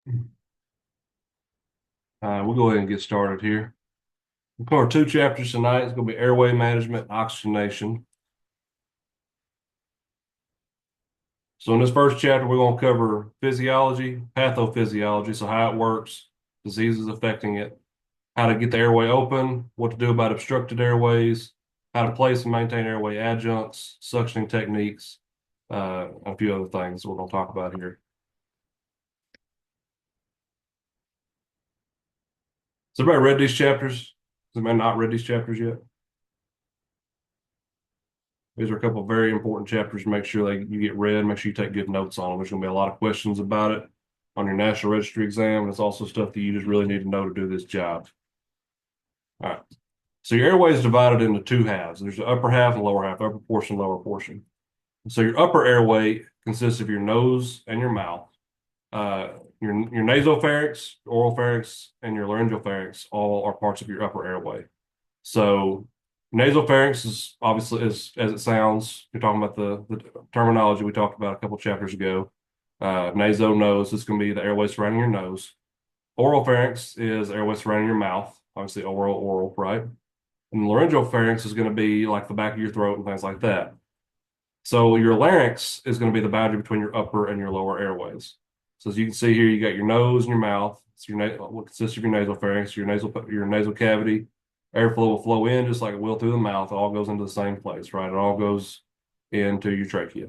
We'll go ahead and get started here. We'll cover two chapters tonight. It's going to be airway management and oxygenation. So in this first chapter, we're going to cover physiology, pathophysiology, so how it works, diseases affecting it, how to get the airway open, what to do about obstructed airways, how to place and maintain airway adjuncts, suctioning techniques, a few other things we're going to talk about here. So everybody read these chapters? Has anybody not read these chapters yet? These are a couple of very important chapters. Make sure you get read. Make sure you take good notes on them. There's going to be a lot of questions about it on your National Registry exam. And it's also stuff that you just really need to know to do this job. All right. So your airway is divided into two halves. There's the upper half and lower half, upper portion, lower portion. So your upper airway consists of your nose and your mouth. Your nasopharynx, oropharynx, and your laryngopharynx all are parts of your upper airway. So nasopharynx is obviously is as it sounds. You're talking about the terminology we talked about a couple chapters ago. Naso nose is going to be the airway surrounding your nose. Oropharynx is airway surrounding your mouth. Obviously oral, right? And laryngopharynx is going to be like the back of your throat and things like that. So your larynx is going to be the boundary between your upper and your lower airways. So as you can see here, you got your nose and your mouth. It's what consists of your nasopharynx, your nasal cavity. Airflow will flow in just like it will through the mouth. It all goes into the same place, right? It all goes into your trachea.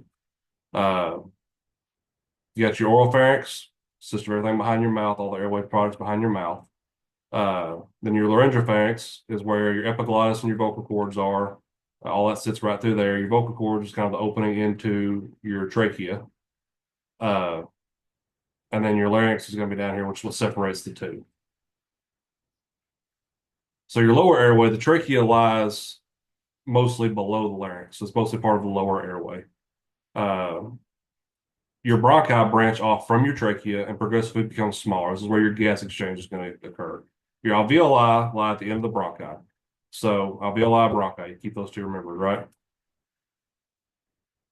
Uh, you got your oropharynx, consists of everything behind your mouth, all the airway products behind your mouth. Then your laryngopharynx is where your epiglottis and your vocal cords are. All that sits right through there. Your vocal cord is kind of the opening into your trachea. And then your larynx is going to be down here, which is what separates the two. So your lower airway, the trachea lies mostly below the larynx. So it's mostly part of the lower airway. Uh, your bronchi branch off from your trachea and progressively become smaller. This is where your gas exchange is going to occur. Your alveoli lie at the end of the bronchi. So alveoli, bronchi, you keep those two remembered, right?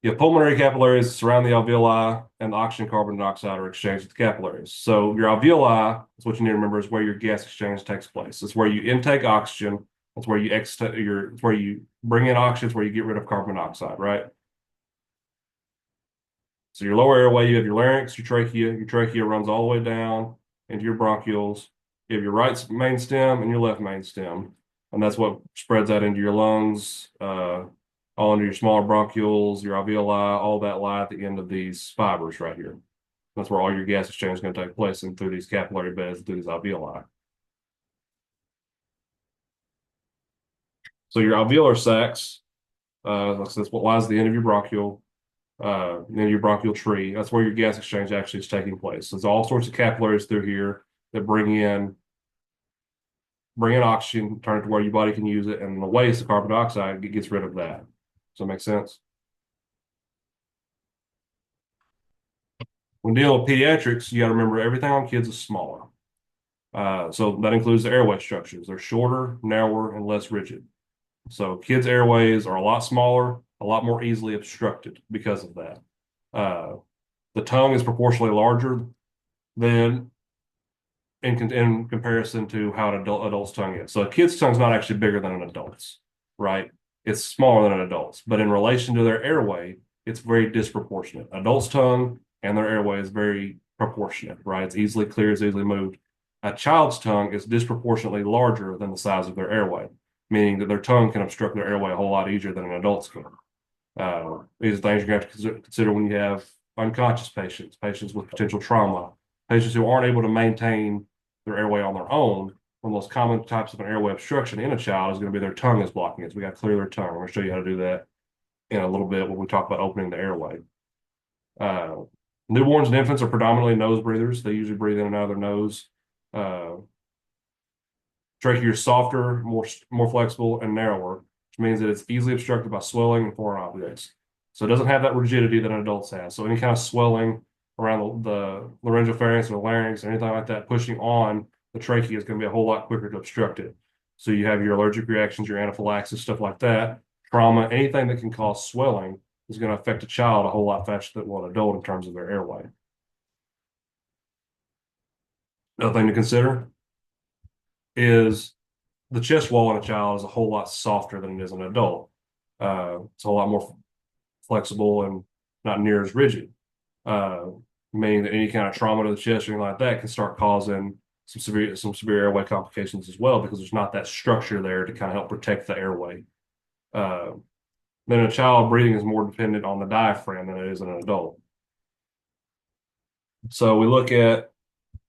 You have pulmonary capillaries surround the alveoli, and the oxygen carbon dioxide are exchanged with the capillaries. So your alveoli is what you need to remember is where your gas exchange takes place. It's where you intake oxygen. It's where you it's where you bring in oxygen. It's where you get rid of carbon dioxide, right? So your lower airway, you have your larynx, your trachea. Your trachea runs all the way down into your bronchioles. You have your right main stem and your left main stem, and that's what spreads out into your lungs, all into your smaller bronchioles, your alveoli, all that lie at the end of these fibers right here. That's where all your gas exchange is going to take place and through these capillary beds, through these alveoli. So your alveolar sacs, that's what lies at the end of your bronchial in your bronchial tree. That's where your gas exchange actually is taking place. There's all sorts of capillaries through here that bring in oxygen, turn it to where your body can use it, and the waste, the carbon dioxide, gets rid of that. Does that make sense? When dealing with pediatrics, you got to remember everything on kids is smaller. So that includes the airway structures. They're shorter, narrower, and less rigid. So kids' airways are a lot smaller, a lot more easily obstructed because of that. Uh, the tongue is proportionally larger than in comparison to how an adult's tongue is. So a kid's tongue is not actually bigger than an adult's, right? It's smaller than an adult's, but in relation to their airway, it's very disproportionate. Adult's tongue and their airway is very proportionate, right? It's easily clear, it's easily moved. A child's tongue is disproportionately larger than the size of their airway, meaning that their tongue can obstruct their airway a whole lot easier than an adult's can. These are things you're going to have to consider when you have unconscious patients, patients with potential trauma, patients who aren't able to maintain their airway on their own. One of the most common types of an airway obstruction in a child is going to be their tongue is blocking it. So we got to clear their tongue. I'm going to show you how to do that in a little bit when we talk about opening the airway. Uh, Newborns and infants are predominantly nose breathers. They usually breathe in and out of their nose. Trachea is softer, more flexible, and narrower, which means that it's easily obstructed by swelling and foreign objects. So it doesn't have that rigidity that an adult has. So any kind of swelling around the laryngopharynx or the larynx or anything like that pushing on the trachea is going to be a whole lot quicker to obstruct it. So you have your allergic reactions, your anaphylaxis, stuff like that, trauma, anything that can cause swelling is going to affect a child a whole lot faster than an adult in terms of their airway. Another thing to consider is the chest wall in a child is a whole lot softer than it is in an adult. It's a whole lot more flexible and not near as rigid, uh, meaning that any kind of trauma to the chest or anything like that can start causing some severe airway complications as well because there's not that structure there to kind of help protect the airway. Uh, then a child breathing is more dependent on the diaphragm than it is in an adult. So we look at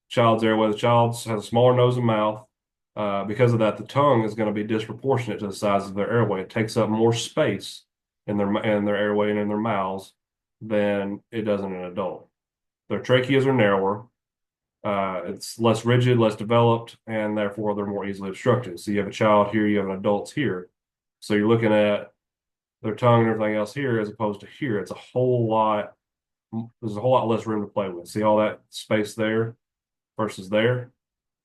child's airway. The child has a smaller nose and mouth. Because of that, the tongue is going to be disproportionate to the size of their airway. It takes up more space in their airway and in their mouths than it does in an adult. Their tracheas are narrower. It's less rigid, less developed, and therefore they're more easily obstructed. So you have a child here, you have an adult here. So you're looking at their tongue and everything else here as opposed to here. There's a whole lot less room to play with. See all that space there versus there?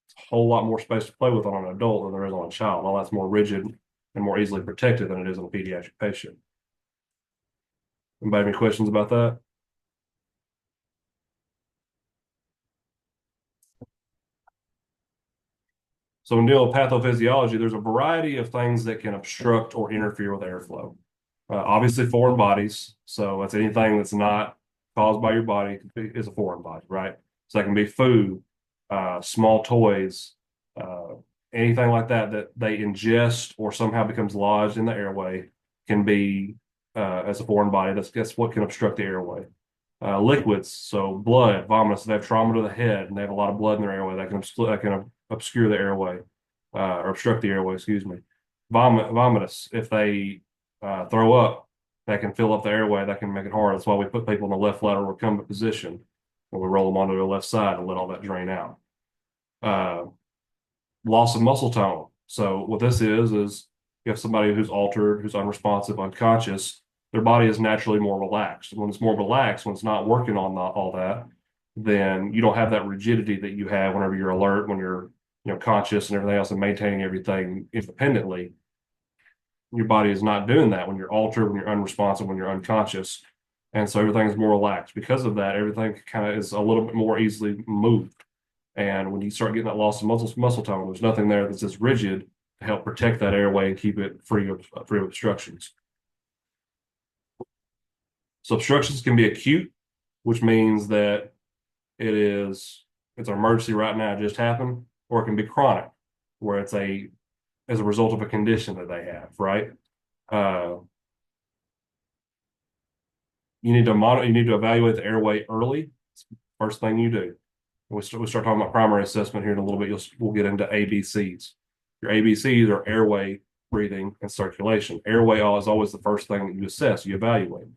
It's a whole lot more space to play with on an adult than there is on a child. All that's more rigid and more easily protected than it is on a pediatric patient. Anybody have any questions about that? So in dealing with pathophysiology, there's a variety of things that can obstruct or interfere with airflow. Obviously, foreign bodies. So that's anything that's not caused by your body is a foreign body, right? So that can be food, small toys, uh, anything like that that they ingest or somehow becomes lodged in the airway can be as a foreign body. That's what can obstruct the airway. Liquids, so blood, vomitus, they have trauma to the head and they have a lot of blood in their airway that can obscure the airway or obstruct the airway, excuse me. Vomitus, if they throw up, that can fill up the airway, that can make it hard. That's why we put people in the left lateral recumbent position when we roll them onto the left side and let all that drain out. Uh, Loss of muscle tone. So what this is you have somebody who's altered, who's unresponsive, unconscious, their body is naturally more relaxed. When it's more relaxed, when it's not working on all that, then you don't have that rigidity that you have whenever you're alert, when you're conscious and everything else and maintaining everything independently. Your body is not doing that when you're altered, when you're unresponsive, when you're unconscious. And so everything's more relaxed. Because of that, everything kind of is a little bit more easily moved. And when you start getting that loss of muscle tone, there's nothing there that's as rigid to help protect that airway and keep it free of obstructions. So obstructions can be acute, which means that it's an emergency right now, it just happened, or it can be chronic, where it's as a result of a condition that they have, right? Uh, you need to evaluate the airway early. It's the first thing you do. We start talking about primary assessment here in a little bit. We'll get into ABCs. Your ABCs are airway, breathing, and circulation. Airway is always the first thing that you assess, you evaluate.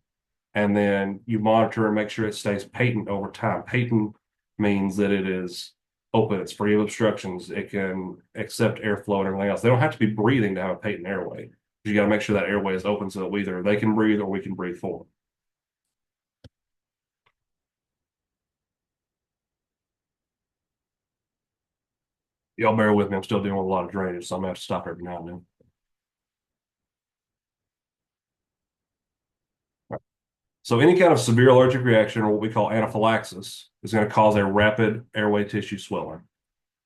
And then you monitor and make sure it stays patent over time. Patent means that it is open, it's free of obstructions, it can accept airflow and everything else. They don't have to be breathing to have a patent airway. You got to make sure that airway is open so that either they can breathe or we can breathe for them. Y'all bear with me. I'm still dealing with a lot of drainage, so I'm gonna have to stop every now and then. So any kind of severe allergic reaction, or what we call anaphylaxis, is going to cause a rapid airway tissue swelling.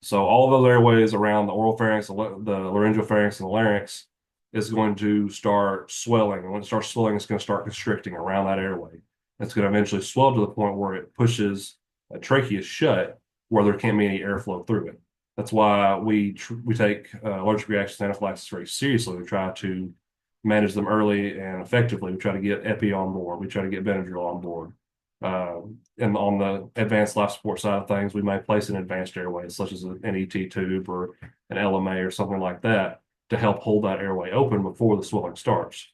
So all of those airways around the oropharynx, the laryngopharynx, and the larynx is going to start swelling. And when it starts swelling, it's going to start constricting around that airway. It's going to eventually swell to the point where it pushes a trachea shut, where there can't be any airflow through it. That's why we take allergic reactions and anaphylaxis very seriously. We try to manage them early and effectively. We try to get epi on board. We try to get Benadryl on board. And on the advanced life support side of things, we may place an advanced airway, such as an ET tube or an LMA or something like that, to help hold that airway open before the swelling starts.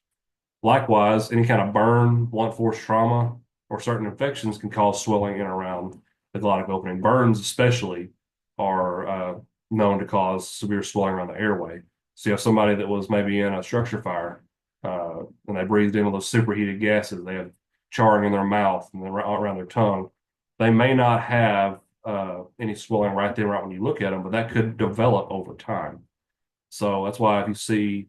Likewise, any kind of burn, blunt force trauma, or certain infections can cause swelling in and around the glottic opening. Burns, especially, are known to cause severe swelling around the airway. So you have somebody that was maybe in a structure fire and they breathed in all those superheated gases. They have charring in their mouth and around their tongue. They may not have any swelling right there, right when you look at them, but that could develop over time. So that's why if you see,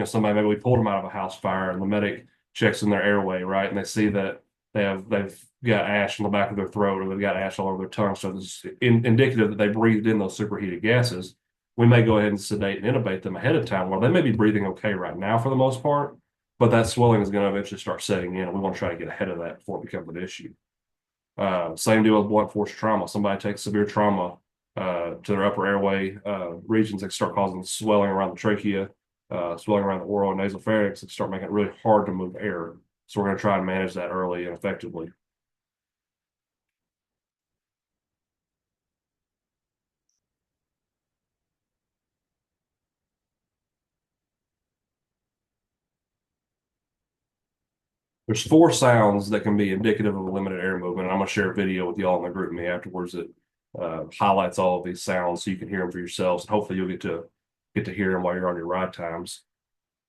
somebody, maybe we pulled them out of a house fire and the medic checks in their airway, right? And they see that they've got ash in the back of their throat or they've got ash all over their tongue. So it's indicative that they breathed in those superheated gases. We may go ahead and sedate and intubate them ahead of time. Well, they may be breathing okay right now for the most part, but that swelling is going to eventually start setting in. And we want to try to get ahead of that before it becomes an issue. Same deal with blunt force trauma. Somebody takes severe trauma to their upper airway regions that start causing swelling around the trachea, swelling around the oral and nasal pharynx, and start making it really hard to move air. So we're going to try and manage that early and effectively. There's four sounds that can be indicative of a limited air movement. I'm going to share a video with y'all in the group me afterwards that highlights all of these sounds so you can hear them for yourselves. And hopefully you'll get to hear them while you're on your ride times.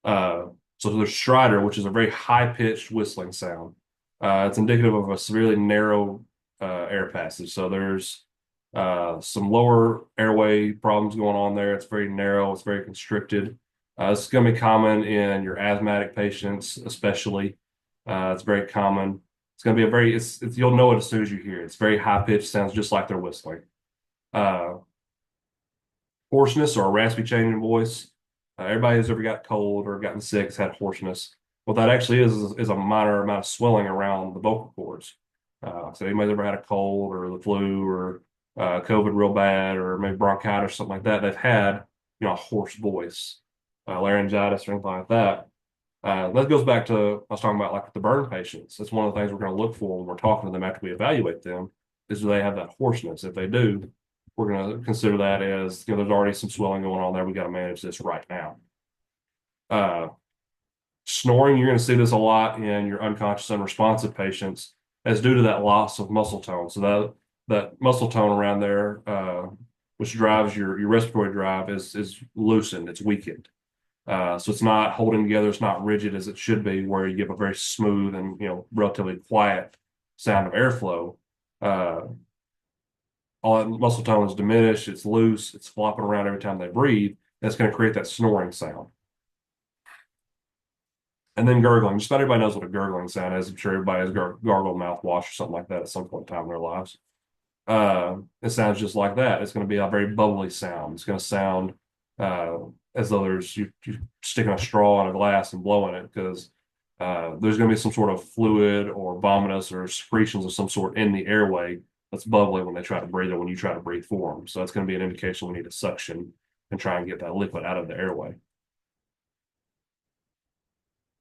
So there's stridor, which is a very high-pitched whistling sound. It's indicative of a severely narrow air passage. So there's some lower airway problems going on there. It's very narrow. It's very constricted. This is going to be common in your asthmatic patients, especially. It's very common. It's going to be you'll know it as soon as you hear it. It's very high-pitched, sounds just like they're whistling. Uh, Hoarseness or a raspy change in voice. Everybody who's ever got cold or gotten sick has had hoarseness. What that actually is a minor amount of swelling around the vocal cords. So anybody's ever had a cold or the flu or COVID real bad or maybe bronchitis or something like that, they've had a hoarse voice, laryngitis or anything like that. That goes back to I was talking about like the burn patients. That's one of the things we're going to look for when we're talking to them after we evaluate them is do they have that hoarseness? If they do, we're going to consider that as there's already some swelling going on there. We got to manage this right now. Snoring, you're going to see this a lot in your unconscious unresponsive patients as due to that loss of muscle tone. So that muscle tone around there, which drives your respiratory drive, is loosened. It's weakened. So it's not holding together. It's not rigid as it should be, where you give a very smooth and relatively quiet sound of airflow. All that muscle tone is diminished. It's loose. It's flopping around every time they breathe. That's going to create that snoring sound. And then gurgling. Just about everybody knows what a gurgling sound is. I'm sure everybody has gargled mouthwash or something like that at some point in time in their lives. It sounds just like that. It's going to be a very bubbly sound. It's going to sound as though you sticking a straw in a glass and blowing it because there's going to be some sort of fluid or vomitus or secretions of some sort in the airway that's bubbly when they try to breathe or when you try to breathe for them. So that's going to be an indication we need to suction and try and get that liquid out of the airway.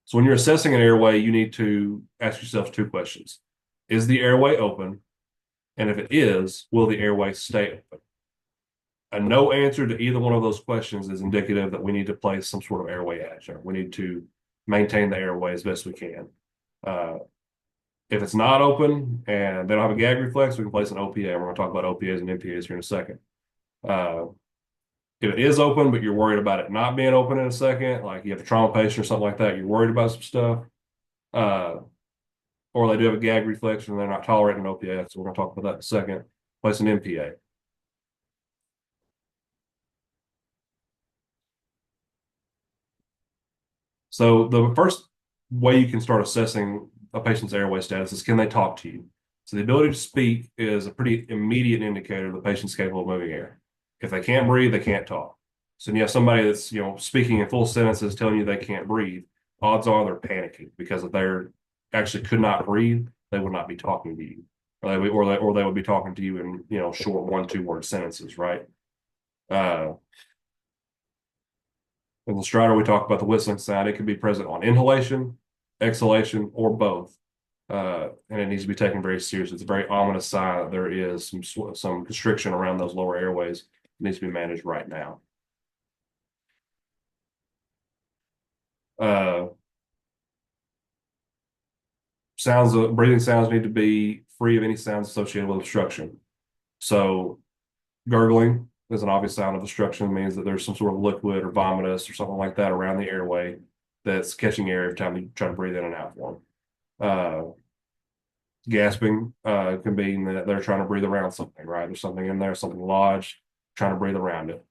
So when you're assessing an airway, you need to ask yourself two questions. Is the airway open? And if it is, will the airway stay open? A no answer to either one of those questions is indicative that we need to place some sort of airway adjunct. We need to maintain the airway as best we can. If it's not open and they don't have a gag reflex, we can place an OPA. We're going to talk about OPAs and MPAs here in a second. If it is open, but you're worried about it not being open in a second, like you have a trauma patient or something like that, you're worried about some stuff, or they do have a gag reflex and they're not tolerating an OPA, so we're going to talk about that in a second, place an MPA. So the first way you can start assessing a patient's airway status is can they talk to you? So the ability to speak is a pretty immediate indicator the patient's capable of moving air. If they can't breathe, they can't talk. So when you have somebody that's speaking in full sentences telling you they can't breathe, odds are they're panicking because if they're actually could not breathe, they would not be talking to you, or they would be talking to you in short 1-2 word sentences, right? In the stridor, we talk about the whistling sound. It can be present on inhalation, exhalation, or both. And it needs to be taken very seriously. It's a very ominous sign that there is some constriction around those lower airways. It needs to be managed right now. Breathing sounds need to be free of any sounds associated with obstruction. So gurgling is an obvious sign of obstruction. It means that there's some sort of liquid or vomitus or something like that around the airway that's catching air every time you try to breathe in and out for them. Gasping can mean that they're trying to breathe around something, right? There's something in there, something lodged, trying to breathe around it.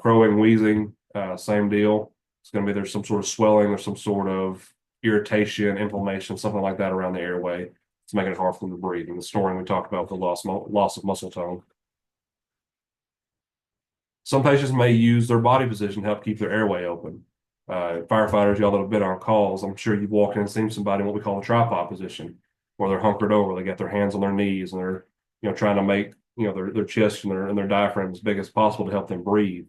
Crowing, wheezing, same deal. It's going to be there's some sort of swelling or some sort of irritation, inflammation, something like that around the airway It's making it hard for them to breathe. And the snoring we talked about, the loss of muscle tone. Some patients may use their body position to help keep their airway open. Firefighters, y'all that have been on calls, I'm sure you've walked in and seen somebody in what we call a tripod position, where they're hunkered over, they got their hands on their knees, and they're trying to make their chest and their diaphragm as big as possible to help them breathe.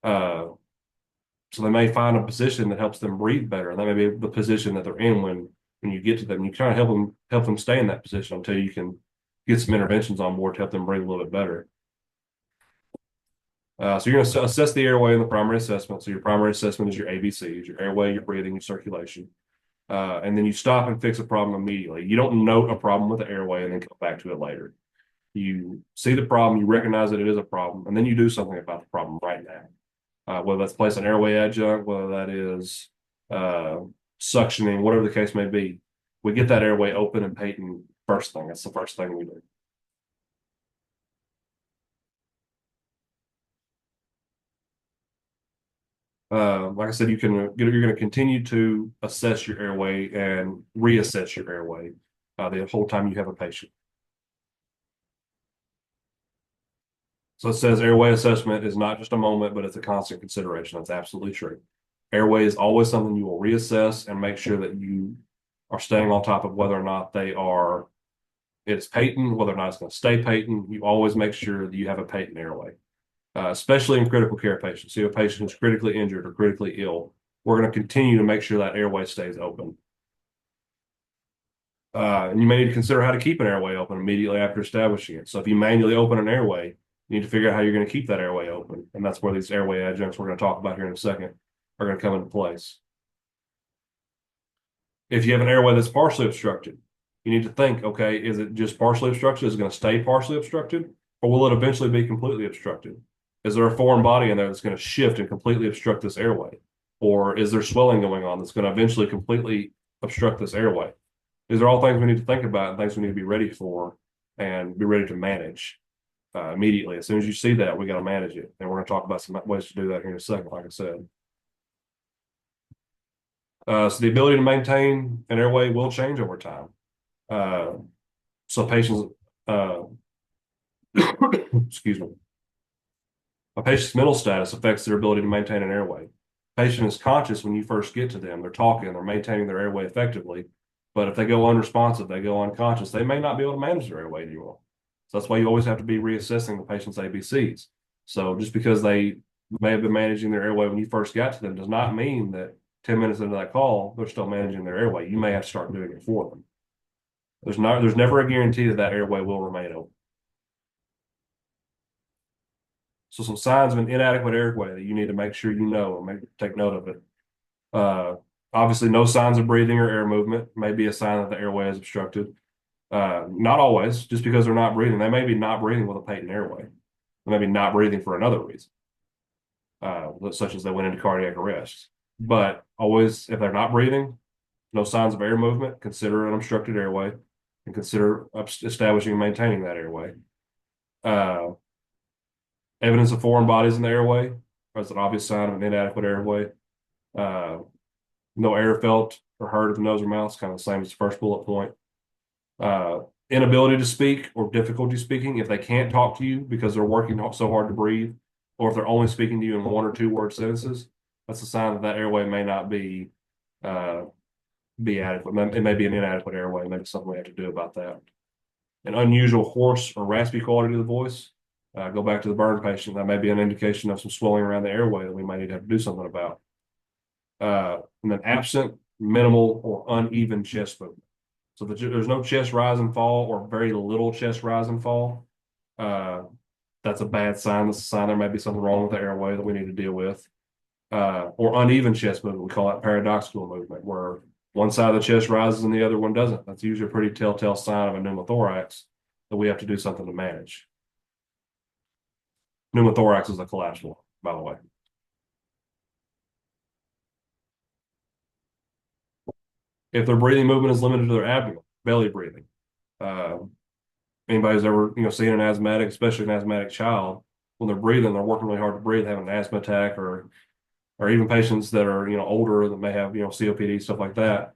Uh, so they may find a position that helps them breathe better, and that may be the position that they're in when you get to them. You kind of help them stay in that position until you can get some interventions on board to help them breathe a little bit better. So you're going to assess the airway in the primary assessment. So your primary assessment is your ABCs, your airway, your breathing, your circulation. And then you stop and fix a problem immediately. You don't note a problem with the airway and then come back to it later. You see the problem, you recognize that it is a problem, and then you do something about the problem right now. Whether that's place an airway adjunct, whether that is suctioning, whatever the case may be, we get that airway open and patent first thing. That's the first thing we do. Like I said, you're going to continue to assess your airway and reassess your airway the whole time you have a patient. So it says airway assessment is not just a moment, but it's a constant consideration. That's absolutely true. Airway is always something you will reassess and make sure that you are staying on top of whether or not it's patent, whether or not it's going to stay patent. You always make sure that you have a patent airway. Especially in critical care patients. So, if a patient is critically injured or critically ill, we're going to continue to make sure that airway stays open. And you may need to consider how to keep an airway open immediately after establishing it. So, if you manually open an airway, you need to figure out how you're going to keep that airway open. And that's where these airway adjuncts we're going to talk about here in a second are going to come into place. If you have an airway that's partially obstructed, you need to think, okay, is it just partially obstructed? Is it going to stay partially obstructed? Or will it eventually be completely obstructed? Is there a foreign body in there that's going to shift and completely obstruct this airway? Or is there swelling going on that's going to eventually completely obstruct this airway? These are all things we need to think about and things we need to be ready for and be ready to manage immediately. As soon as you see that, we got to manage it. And we're going to talk about some ways to do that here in a second, like I said. So the ability to maintain an airway will change over time. So patients, excuse me, a patient's mental status affects their ability to maintain an airway. Patient is conscious when you first get to them. They're talking, they're maintaining their airway effectively. But if they go unresponsive, they go unconscious, they may not be able to manage their airway anymore. So that's why you always have to be reassessing the patient's ABCs. So just because they may have been managing their airway when you first got to them does not mean that 10 minutes into that call, they're still managing their airway. You may have to start doing it for them. There's never a guarantee that airway will remain open. So some signs of an inadequate airway that you need to make sure you know and take note of it. Obviously, no signs of breathing or air movement may be a sign that the airway is obstructed. Not always, just because they're not breathing. They may be not breathing with a patent airway. They may be not breathing for another reason, such as they went into cardiac arrest. But always, if they're not breathing, no signs of air movement, consider an obstructed airway and consider establishing and maintaining that airway. Evidence of foreign bodies in the airway is an obvious sign of an inadequate airway. No air felt or heard of the nose or mouth, it's kind of the same as the first bullet point. Inability to speak or difficulty speaking, if they can't talk to you because they're working so hard to breathe, or if they're only speaking to you in 1 or 2 word sentences, that's a sign that that airway may not be adequate. It may be an inadequate airway. Maybe something we have to do about that. An unusual hoarse or raspy quality to the voice. Go back to the burn patient. That may be an indication of some swelling around the airway that we might need to have to do something about. And then absent, minimal, or uneven chest movement. So there's no chest rise and fall or very little chest rise and fall. That's a bad sign. That's a sign there may be something wrong with the airway that we need to deal with. Or uneven chest movement. We call that paradoxical movement, where one side of the chest rises and the other one doesn't. That's usually a pretty telltale sign of a pneumothorax that we have to do something to manage. Pneumothorax is a collapsed lung, by the way. If their breathing movement is limited to their abdomen, belly breathing. Anybody's ever seen an asthmatic, especially an asthmatic child, when they're breathing, they're working really hard to breathe, having an asthma attack, or even patients that are older that may have COPD, stuff like that.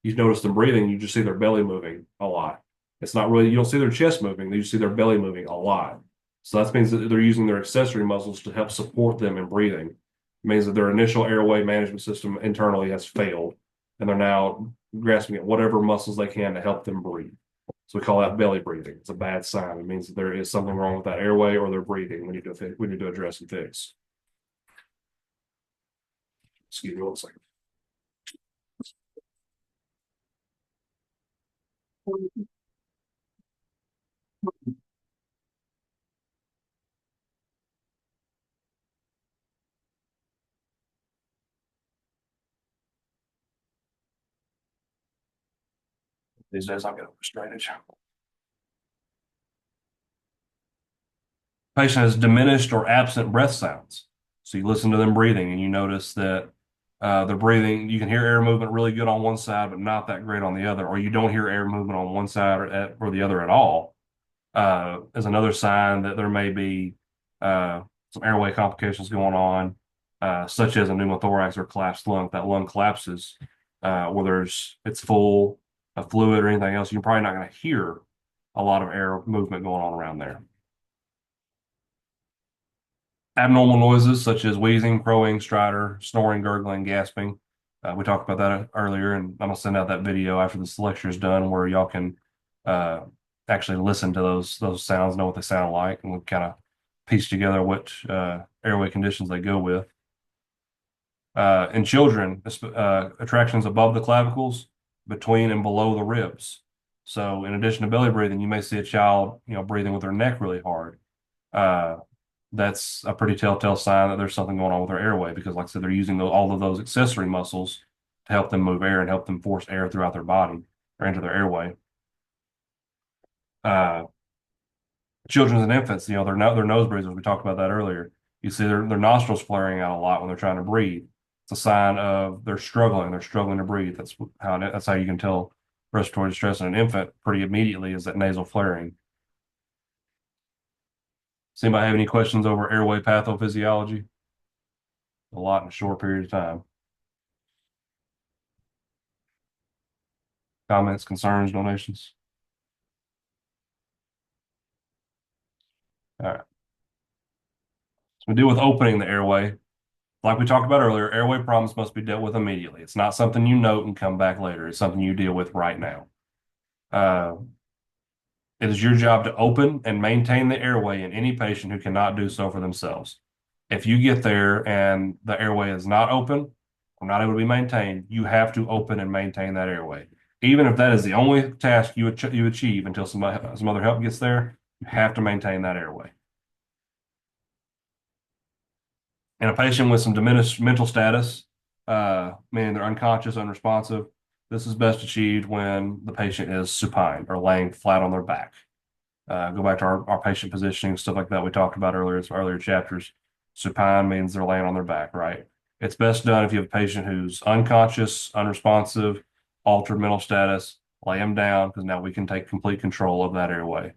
You notice them breathing, you just see their belly moving a lot. It's not really, you don't see their chest moving, you just see their belly moving a lot. So that means that they're using their accessory muscles to help support them in breathing. It means that their initial airway management system internally has failed, and they're now grasping at whatever muscles they can to help them breathe. So we call that belly breathing. It's a bad sign. It means that there is something wrong with that airway or their breathing. We need to address and fix. Excuse me one second. These days I'll get over strainage. Patient has diminished or absent breath sounds. So you listen to them breathing and you notice that they're breathing. You can hear air movement really good on one side, but not that great on the other, or you don't hear air movement on one side or the other at all. Is another sign that there may be some airway complications going on, such as a pneumothorax or collapsed lung. If that lung collapses, where it's full of fluid or anything else, you're probably not going to hear a lot of air movement going on around there. Abnormal noises such as wheezing, crowing, stridor, snoring, gurgling, gasping. We talked about that earlier, and I'm gonna send out that video after this lecture is done where y'all can uh, actually listen to those sounds, know what they sound like, and we'll kind of piece together what airway conditions they go with. In children, attractions above the clavicles, between and below the ribs. So, in addition to belly breathing, you may see a child, breathing with their neck really hard. Uh, that's a pretty telltale sign that there's something going on with their airway because, like I said, they're using all of those accessory muscles to help them move air and help them force air throughout their body or into their airway. Uh, Children and infants, their nose breathers. We talked about that earlier. You see their nostrils flaring out a lot when they're trying to breathe. It's a sign of they're struggling. They're struggling to breathe. That's how you can tell respiratory distress in an infant pretty immediately is that nasal flaring. Does anybody have any questions over airway pathophysiology? A lot in a short period of time. Comments, concerns, donations? All right. So we deal with opening the airway. Like we talked about earlier, airway problems must be dealt with immediately. It's not something you note and come back later. It's something you deal with right now. Uh, it is your job to open and maintain the airway in any patient who cannot do so for themselves. If you get there and the airway is not open or not able to be maintained, you have to open and maintain that airway. Even if that is the only task you achieve until some other help gets there, you have to maintain that airway. In a patient with some diminished mental status, meaning they're unconscious, unresponsive, this is best achieved when the patient is supine or laying flat on their back. Go back to our patient positioning, stuff like that we talked about earlier in some earlier chapters. Supine means they're laying on their back, right? It's best done if you have a patient who's unconscious, unresponsive, altered mental status, lay them down because now we can take complete control of that airway.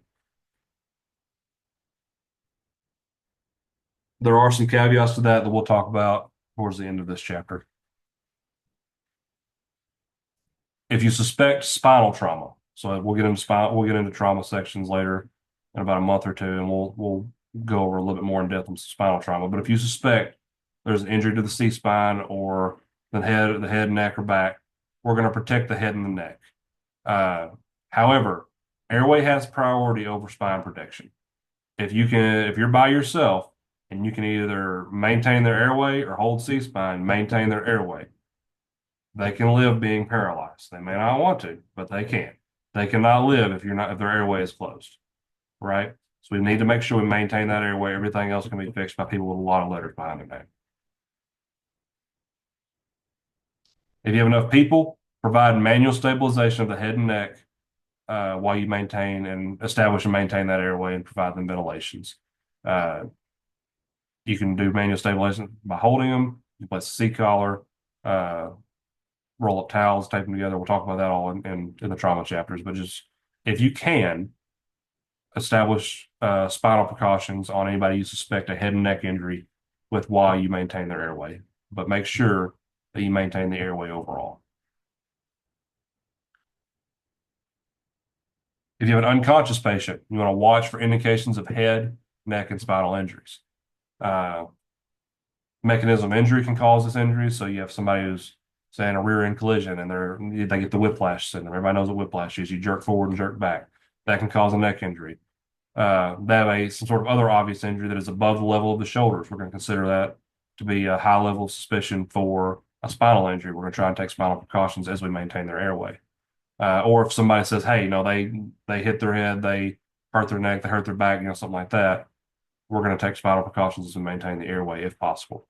There are some caveats to that we'll talk about towards the end of this chapter. If you suspect spinal trauma, so we'll get into trauma sections later in about a month or two, and we'll go over a little bit more in depth on spinal trauma. But if you suspect there's an injury to the C spine or the head, neck, or back, we're going to protect the head and the neck. However, airway has priority over spine protection. If you're by yourself and you can either maintain their airway or hold C spine, maintain their airway. They can live being paralyzed. They may not want to, but they can. They cannot live if their airway is closed, right? So we need to make sure we maintain that airway. Everything else can be fixed by people with a lot of letters behind their name. If you have enough people, provide manual stabilization of the head and neck while you establish and maintain that airway and provide them ventilations. You can do manual stabilization by holding them. You place a C-collar, roll up towels, tape them together. We'll talk about that all in the trauma chapters. But just if you can, establish spinal precautions on anybody you suspect a head and neck injury with while you maintain their airway. But make sure that you maintain the airway overall. If you have an unconscious patient, you want to watch for indications of head, neck, and spinal injuries. Uh, Mechanism of injury can cause this injury. So you have somebody who's saying a rear end collision and they get the whiplash syndrome. Everybody knows what whiplash is. You jerk forward and jerk back. That can cause a neck injury. They have some sort of other obvious injury that is above the level of the shoulders. We're going to consider that to be a high level of suspicion for a spinal injury. We're going to try and take spinal precautions as we maintain their airway. Or if somebody says, "Hey, they hit their head, they hurt their neck, they hurt their back, something like that," we're going to take spinal precautions to maintain the airway if possible.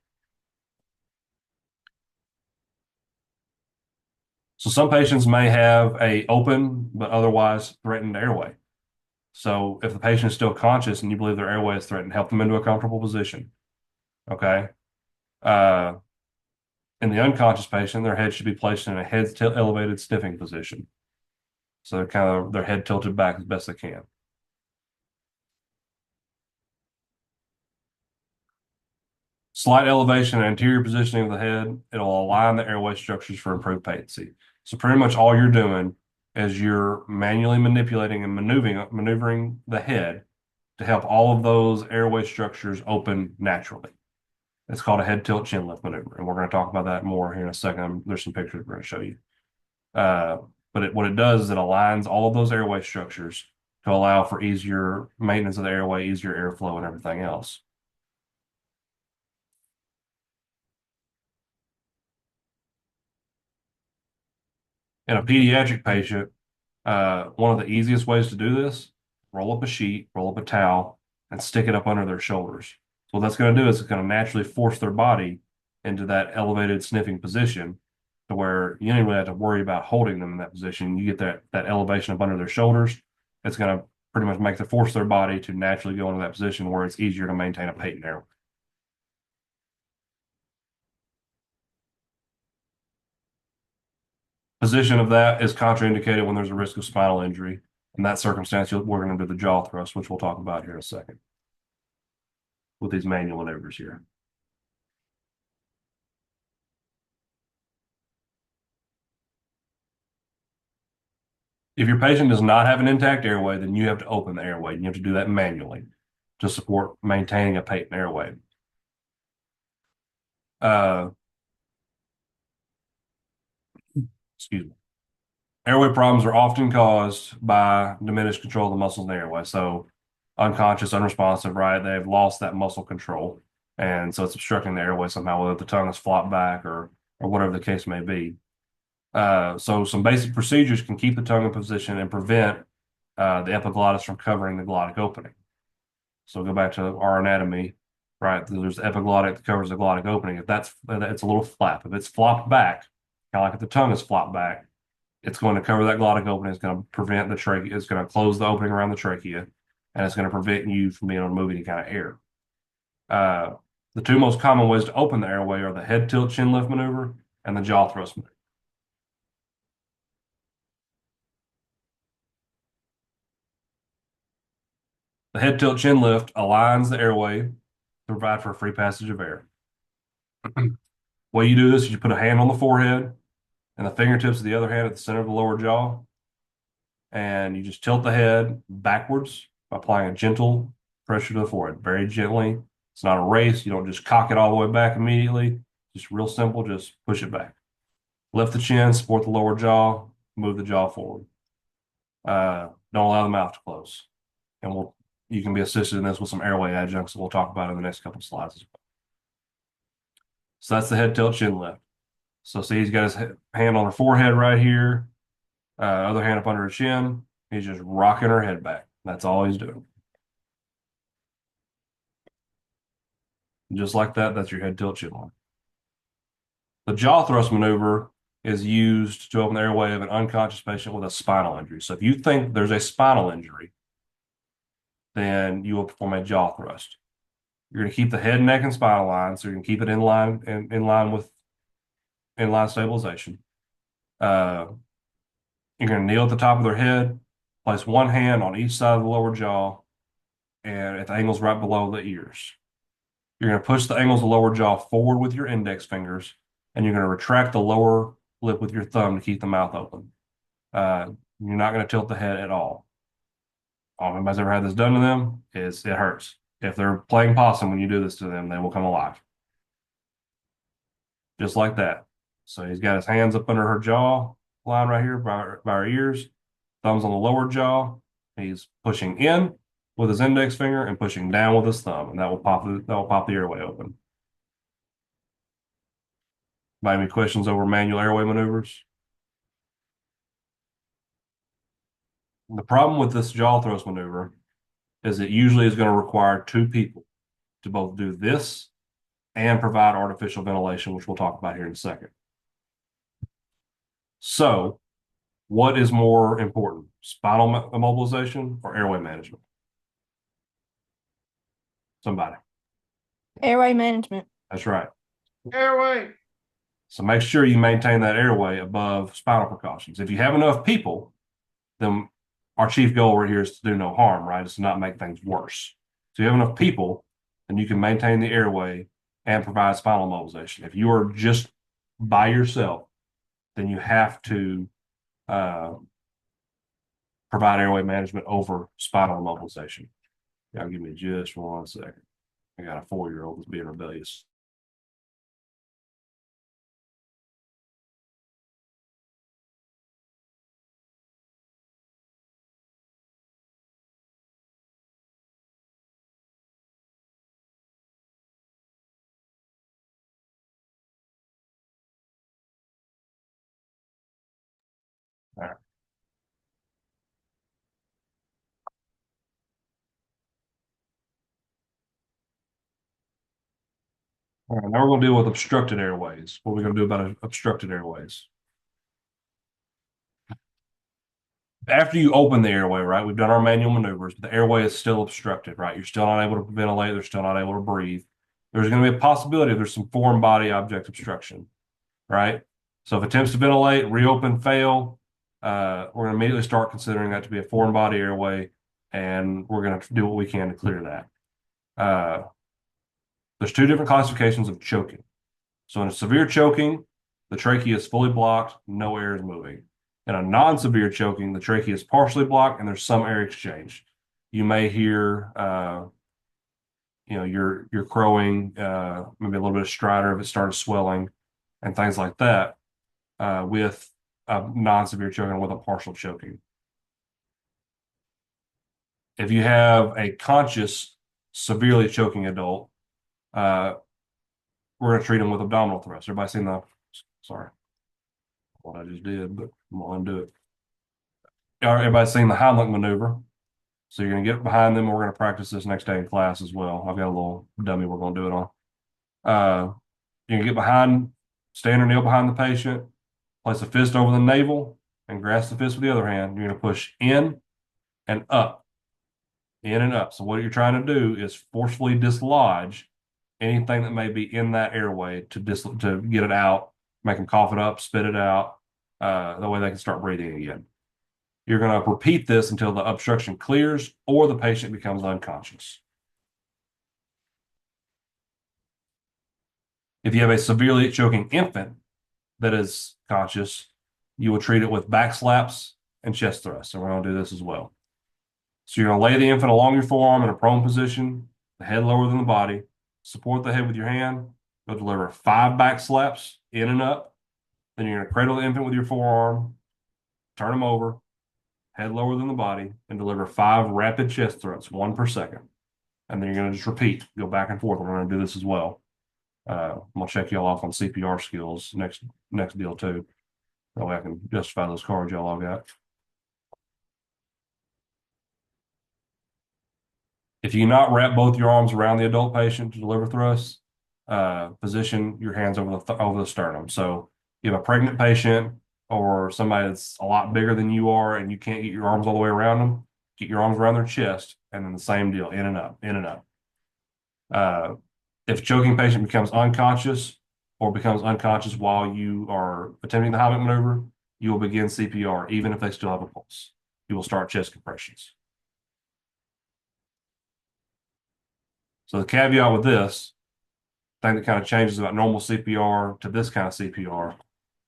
So some patients may have a open but otherwise threatened airway. So if the patient is still conscious and you believe their airway is threatened, help them into a comfortable position. Okay. Uh, in the unconscious patient, their head should be placed in a head elevated sniffing position. So they're kind of their head tilted back as best they can. Slight elevation and anterior positioning of the head, it'll align the airway structures for improved patency. So pretty much all you're doing is you're manually manipulating and maneuvering the head to help all of those airway structures open naturally. It's called a head tilt chin lift maneuver, and we're going to talk about that more here in a second. There's some pictures we're going to show you. But what it does is it aligns all of those airway structures to allow for easier maintenance of the airway, easier airflow, and everything else. In a pediatric patient, one of the easiest ways to do this, roll up a sheet, roll up a towel, and stick it up under their shoulders. So what that's going to do is it's going to naturally force their body into that elevated sniffing position to where you don't even have to worry about holding them in that position. You get that elevation up under their shoulders. It's going to pretty much make the force their body to naturally go into that position where it's easier to maintain a patent airway. Position of that is contraindicated when there's a risk of spinal injury. In that circumstance, we're going to do the jaw thrust, which we'll talk about here in a second with these manual maneuvers here. If your patient does not have an intact airway, then you have to open the airway. You have to do that manually to support maintaining a patent airway. Uh, Excuse me. Airway problems are often caused by diminished control of the muscles in the airway. So unconscious, unresponsive, right? They've lost that muscle control. And so it's obstructing the airway somehow, whether the tongue is flopped back or whatever the case may be. So some basic procedures can keep the tongue in position and prevent the epiglottis from covering the glottic opening. So go back to our anatomy, right? There's the epiglottic that covers the glottic opening. If it's a little flap. If it's flopped back, kind of like if the tongue is flopped back, it's going to cover that glottic opening. It's going to prevent the trachea. It's going to close the opening around the trachea, and it's going to prevent you from being able to move any kind of air. The two most common ways to open the airway are the head tilt chin lift maneuver and the jaw thrust maneuver. The head tilt chin lift aligns the airway to provide for a free passage of air. Way you do this is you put a hand on the forehead and the fingertips of the other hand at the center of the lower jaw, and you just tilt the head backwards by applying a gentle pressure to the forehead, very gently. It's not a race. You don't just cock it all the way back immediately. Just real simple, just push it back. Lift the chin, support the lower jaw, move the jaw forward. Don't allow the mouth to close. And you can be assisted in this with some airway adjuncts that we'll talk about in the next couple of slides as well. So that's the head tilt chin lift. So see, he's got his hand on her forehead right here, other hand up under her chin. He's just rocking her head back. That's all he's doing. Just like that, that's your head tilt chin lift. The jaw thrust maneuver is used to open the airway of an unconscious patient with a spinal injury. So if you think there's a spinal injury, then you will perform a jaw thrust. You're going to keep the head, neck, and spine aligned, so you can keep it in line with inline stabilization. You're going to kneel at the top of their head, place one hand on each side of the lower jaw, and at the angles right below the ears. You're going to push the angles of the lower jaw forward with your index fingers, and you're going to retract the lower lip with your thumb to keep the mouth open. You're not going to tilt the head at all. All anybody's ever had this done to them is it hurts. If they're playing possum when you do this to them, they will come alive. Just like that. So he's got his hands up under her jaw line right here by her ears, thumbs on the lower jaw. He's pushing in with his index finger and pushing down with his thumb, and that will pop the airway open. Any questions over manual airway maneuvers? The problem with this jaw thrust maneuver is it usually is going to require two people to both do this and provide artificial ventilation, which we'll talk about here in a second. So, what is more important, spinal immobilization or airway management? Somebody. Airway management. That's right. Airway. So make sure you maintain that airway above spinal precautions. If you have enough people, then our chief goal right here is to do no harm, right? It's to not make things worse. So you have enough people, then you can maintain the airway and provide spinal immobilization. If you are just by yourself, then you have to provide airway management over spinal immobilization. Y'all give me just 1 second. I got a 4-year-old that's being rebellious. All right. All right, now we're going to deal with obstructed airways. What are we going to do about obstructed airways? After you open the airway, right, we've done our manual maneuvers, but the airway is still obstructed, right? You're still not able to ventilate. They're still not able to breathe. There's going to be a possibility there's some foreign body object obstruction, right? So if attempts to ventilate, reopen, fail, we're going to immediately start considering that to be a foreign body airway, and we're going to do what we can to clear that. There's two different classifications of choking. So in a severe choking, the trachea is fully blocked, no air is moving. In a non-severe choking, the trachea is partially blocked and there's some air exchange. You may hear, you're crowing, maybe a little bit of stridor if it started swelling, and things like that with a non-severe choking or with a partial choking. If you have a conscious, severely choking adult, we're going to treat them with abdominal thrust. Everybody seen sorry, what I just did, but I'm going to undo it. Everybody's seen the Heimlich maneuver. So you're going to get behind them. We're going to practice this next day in class as well. I've got a little dummy we're going to do it on. You're going to get behind, stand or kneel behind the patient, place a fist over the navel, and grasp the fist with the other hand. You're going to push in and up, in and up. So what you're trying to do is forcefully dislodge anything that may be in that airway to get it out, make them cough it up, spit it out. That way they can start breathing again. You're going to repeat this until the obstruction clears or the patient becomes unconscious. If you have a severely choking infant that is conscious, you will treat it with back slaps and chest thrusts. And we're going to do this as well. So you're going to lay the infant along your forearm in a prone position, the head lower than the body, support the head with your hand. You'll deliver 5 back slaps in and up. Then you're going to cradle the infant with your forearm, turn him over, head lower than the body, and deliver 5 rapid chest thrusts, 1 per second. And then you're going to just repeat, go back and forth. We're going to do this as well. I'm going to check y'all off on CPR skills next deal too. That way I can justify those cards y'all all got. If you not wrap both your arms around the adult patient to deliver thrusts, position your hands over the sternum. So you have a pregnant patient or somebody that's a lot bigger than you are and you can't get your arms all the way around them, get your arms around their chest, and then the same deal, in and up, in and up. If a choking patient becomes unconscious or becomes unconscious while you are attempting the Heimlich maneuver, you will begin CPR, even if they still have a pulse. You will start chest compressions. So the caveat with this, thing that kind of changes about normal CPR to this kind of CPR,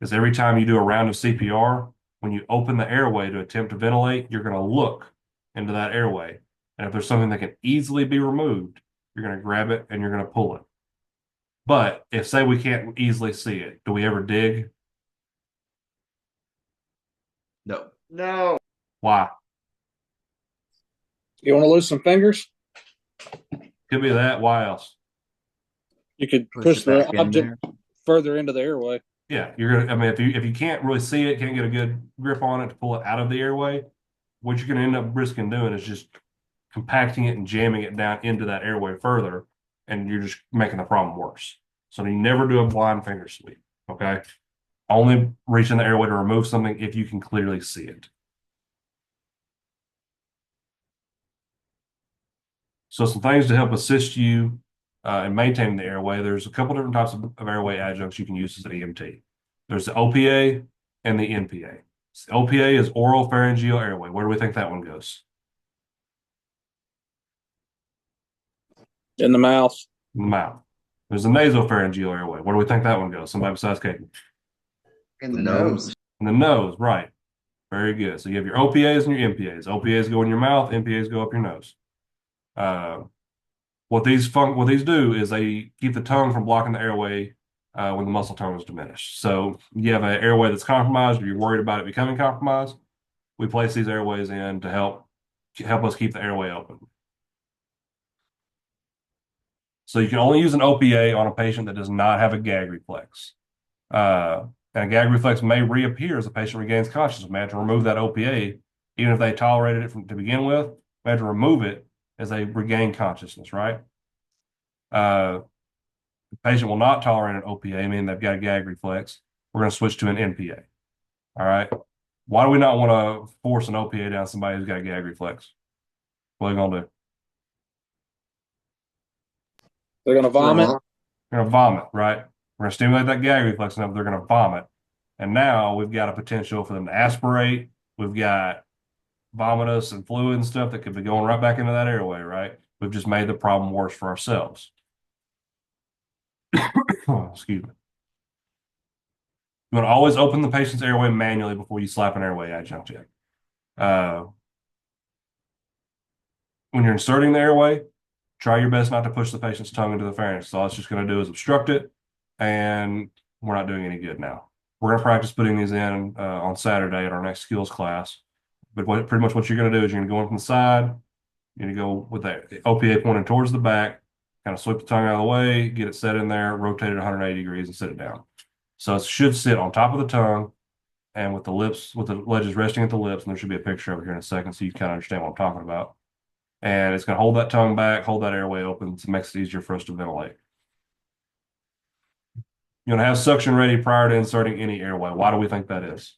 is every time you do a round of CPR, when you open the airway to attempt to ventilate, you're going to look into that airway. And if there's something that can easily be removed, you're going to grab it and you're going to pull it. But if, say, we can't easily see it, do we ever dig? No. No. Why? You want to lose some fingers? Could be that. Why else? You could Push push it back the in object there. further into the airway. Yeah, you're gonna. I mean, if you can't really see it, can't get a good grip on it to pull it out of the airway, what you're gonna end up risking doing is just compacting it and jamming it down into that airway further, and you're just making the problem worse. So you never do a blind finger sweep. Okay, only reach in the airway to remove something if you can clearly see it. So some things to help assist you in maintaining the airway. There's a couple different types of airway adjuncts you can use as an EMT. There's the OPA and the NPA. So OPA is oral pharyngeal airway. Where do we think that one goes? In the mouth. In the mouth. There's the nasopharyngeal airway. Where do we think that one goes? Somebody besides Katie. In the nose. In the nose, right. Very good. So you have your OPAs and your NPAs. OPAs go in your mouth, NPAs go up your nose. What these do is they keep the tongue from blocking the airway when the muscle tone is diminished. So you have an airway that's compromised, or you're worried about it becoming compromised. We place these airways in to help us keep the airway open. So you can only use an OPA on a patient that does not have a gag reflex. And a gag reflex may reappear as the patient regains consciousness. We may have to remove that OPA, even if they tolerated it to begin with. We have to remove it as they regain consciousness, right? The patient will not tolerate an OPA, meaning they've got a gag reflex. We're going to switch to an NPA. All right. Why do we not want to force an OPA down somebody who's got a gag reflex? What are they going to do? They're going to vomit. They're going to vomit, right? We're going to stimulate that gag reflex enough, they're going to vomit. And now we've got a potential for them to aspirate. We've got vomitus and fluid and stuff that could be going right back into that airway, right? We've just made the problem worse for ourselves. Excuse me. You want to always open the patient's airway manually before you slap an airway adjunct in. When you're inserting the airway, try your best not to push the patient's tongue into the pharynx. So all it's just going to do is obstruct it, and we're not doing any good now. We're going to practice putting these in on Saturday at our next skills class. But pretty much what you're going to do is you're going to go in from the side, you're going to go with the OPA pointing towards the back, kind of sweep the tongue out of the way, get it set in there, rotate it 180 degrees and sit it down. So it should sit on top of the tongue and with the lips, with the ledges resting at the lips, and there should be a picture over here in a second so you kind of understand what I'm talking about. And it's going to hold that tongue back, hold that airway open, so it makes it easier for us to ventilate. You're going to have suction ready prior to inserting any airway. Why do we think that is?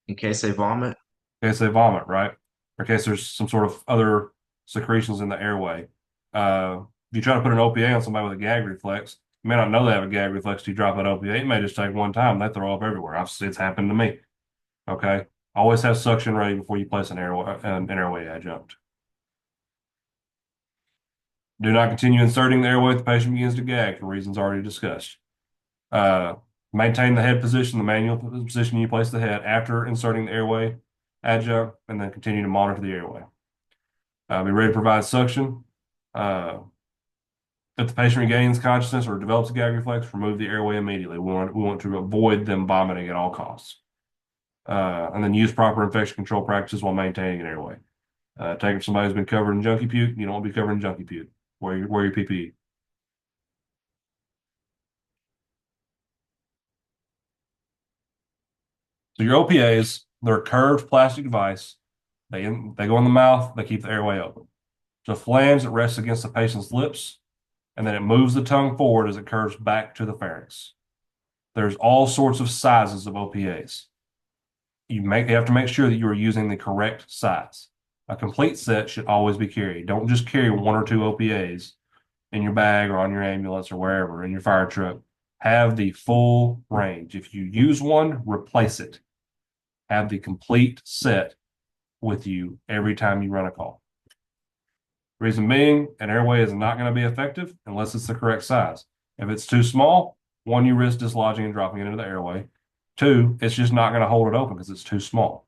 In case they vomit. In case they vomit, right? Or in case there's some sort of other secretions in the airway. If you try to put an OPA on somebody with a gag reflex, you may not know they have a gag reflex till you drop that OPA. It may just take one time. They throw up everywhere. It's happened to me. Okay. Always have suction ready before you place an airway adjunct. Do not continue inserting the airway if the patient begins to gag for reasons already discussed. Maintain the head position, the manual position you place the head after inserting the airway adjunct, and then continue to monitor the airway. Be ready to provide suction. If the patient regains consciousness or develops a gag reflex, remove the airway immediately. We want to avoid them vomiting at all costs. And then use proper infection control practices while maintaining an airway. Take if somebody's been covered in junkie puke, you don't want to be covered in junkie puke. Wear your PPE. So your OPAs, they're a curved plastic device. They go in the mouth, they keep the airway open. So a flange that rests against the patient's lips, and then it moves the tongue forward as it curves back to the pharynx. There's all sorts of sizes of OPAs. You have to make sure that you are using the correct size. A complete set should always be carried. Don't just carry one or two OPAs in your bag or on your ambulance or wherever in your fire truck. Have the full range. If you use one, replace it. Have the complete set with you every time you run a call. Reason being, an airway is not going to be effective unless it's the correct size. If it's too small, one, you risk dislodging and dropping it into the airway. Two, it's just not going to hold it open because it's too small.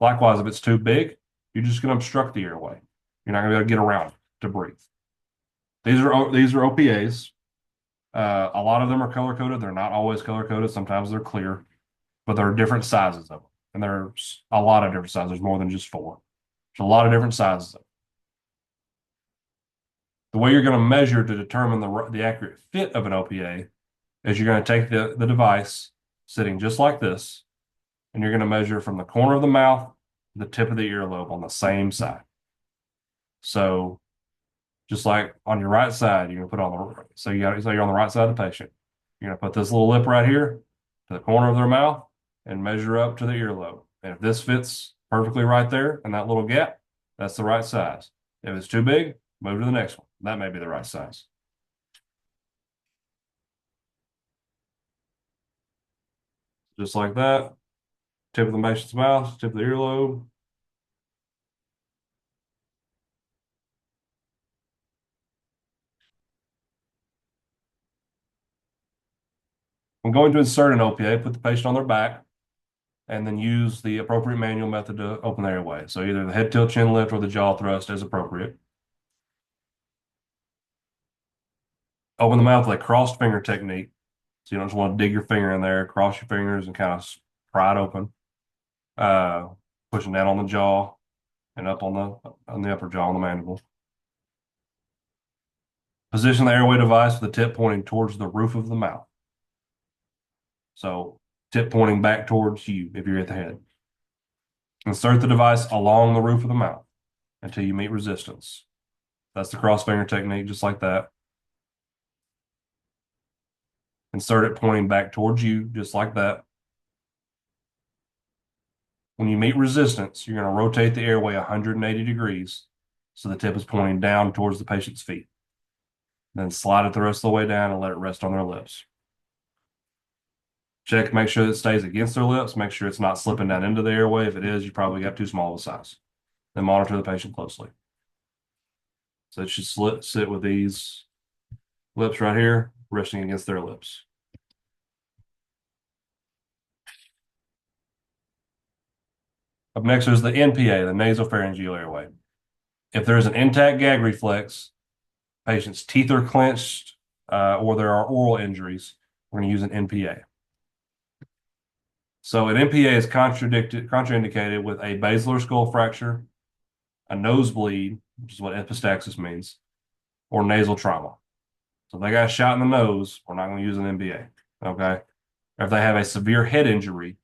Likewise, if it's too big, you're just going to obstruct the airway. You're not going to be able to get around it to breathe. These are OPAs. A lot of them are color coded. They're not always color coded. Sometimes they're clear, but there are different sizes of them, and there's a lot of different sizes. There's more than just four. There's a lot of different sizes of them. The way you're going to measure to determine the accurate fit of an OPA is you're going to take the device sitting just like this, and you're going to measure from the corner of the mouth to the tip of the earlobe on the same side. So just like on your right side, you're going to put on so you're on the right side of the patient. You're going to put this little lip right here to the corner of their mouth and measure up to the earlobe. And if this fits perfectly right there in that little gap, that's the right size. If it's too big, move to the next one. That may be the right size. Just like that. Tip of the patient's mouth, tip of the earlobe. I'm going to insert an OPA, put the patient on their back, and then use the appropriate manual method to open the airway. So either the head tilt, chin lift, or the jaw thrust as appropriate. Open the mouth with a crossed finger technique. So you don't just want to dig your finger in there, cross your fingers and kind of pry it open. Pushing down on the jaw and up on the upper jaw on the mandible. Position the airway device with the tip pointing towards the roof of the mouth. So tip pointing back towards you if you're at the head. Insert the device along the roof of the mouth until you meet resistance. That's the cross finger technique, just like that. Insert it pointing back towards you, just like that. When you meet resistance, you're going to rotate the airway 180 degrees so the tip is pointing down towards the patient's feet. Then slide it the rest of the way down and let it rest on their lips. Check, make sure it stays against their lips. Make sure it's not slipping down into the airway. If it is, you probably got too small of a size. Then monitor the patient closely. So it should sit with these lips right here, resting against their lips. Up next is the NPA, the nasopharyngeal airway. If there's an intact gag reflex, patient's teeth are clenched, or there are oral injuries, we're going to use an NPA. So an NPA is contraindicated with a basilar skull fracture, a nosebleed, which is what epistaxis means, or nasal trauma. So if they got a shot in the nose, we're not going to use an NPA. Okay. Or if they have a severe head injury,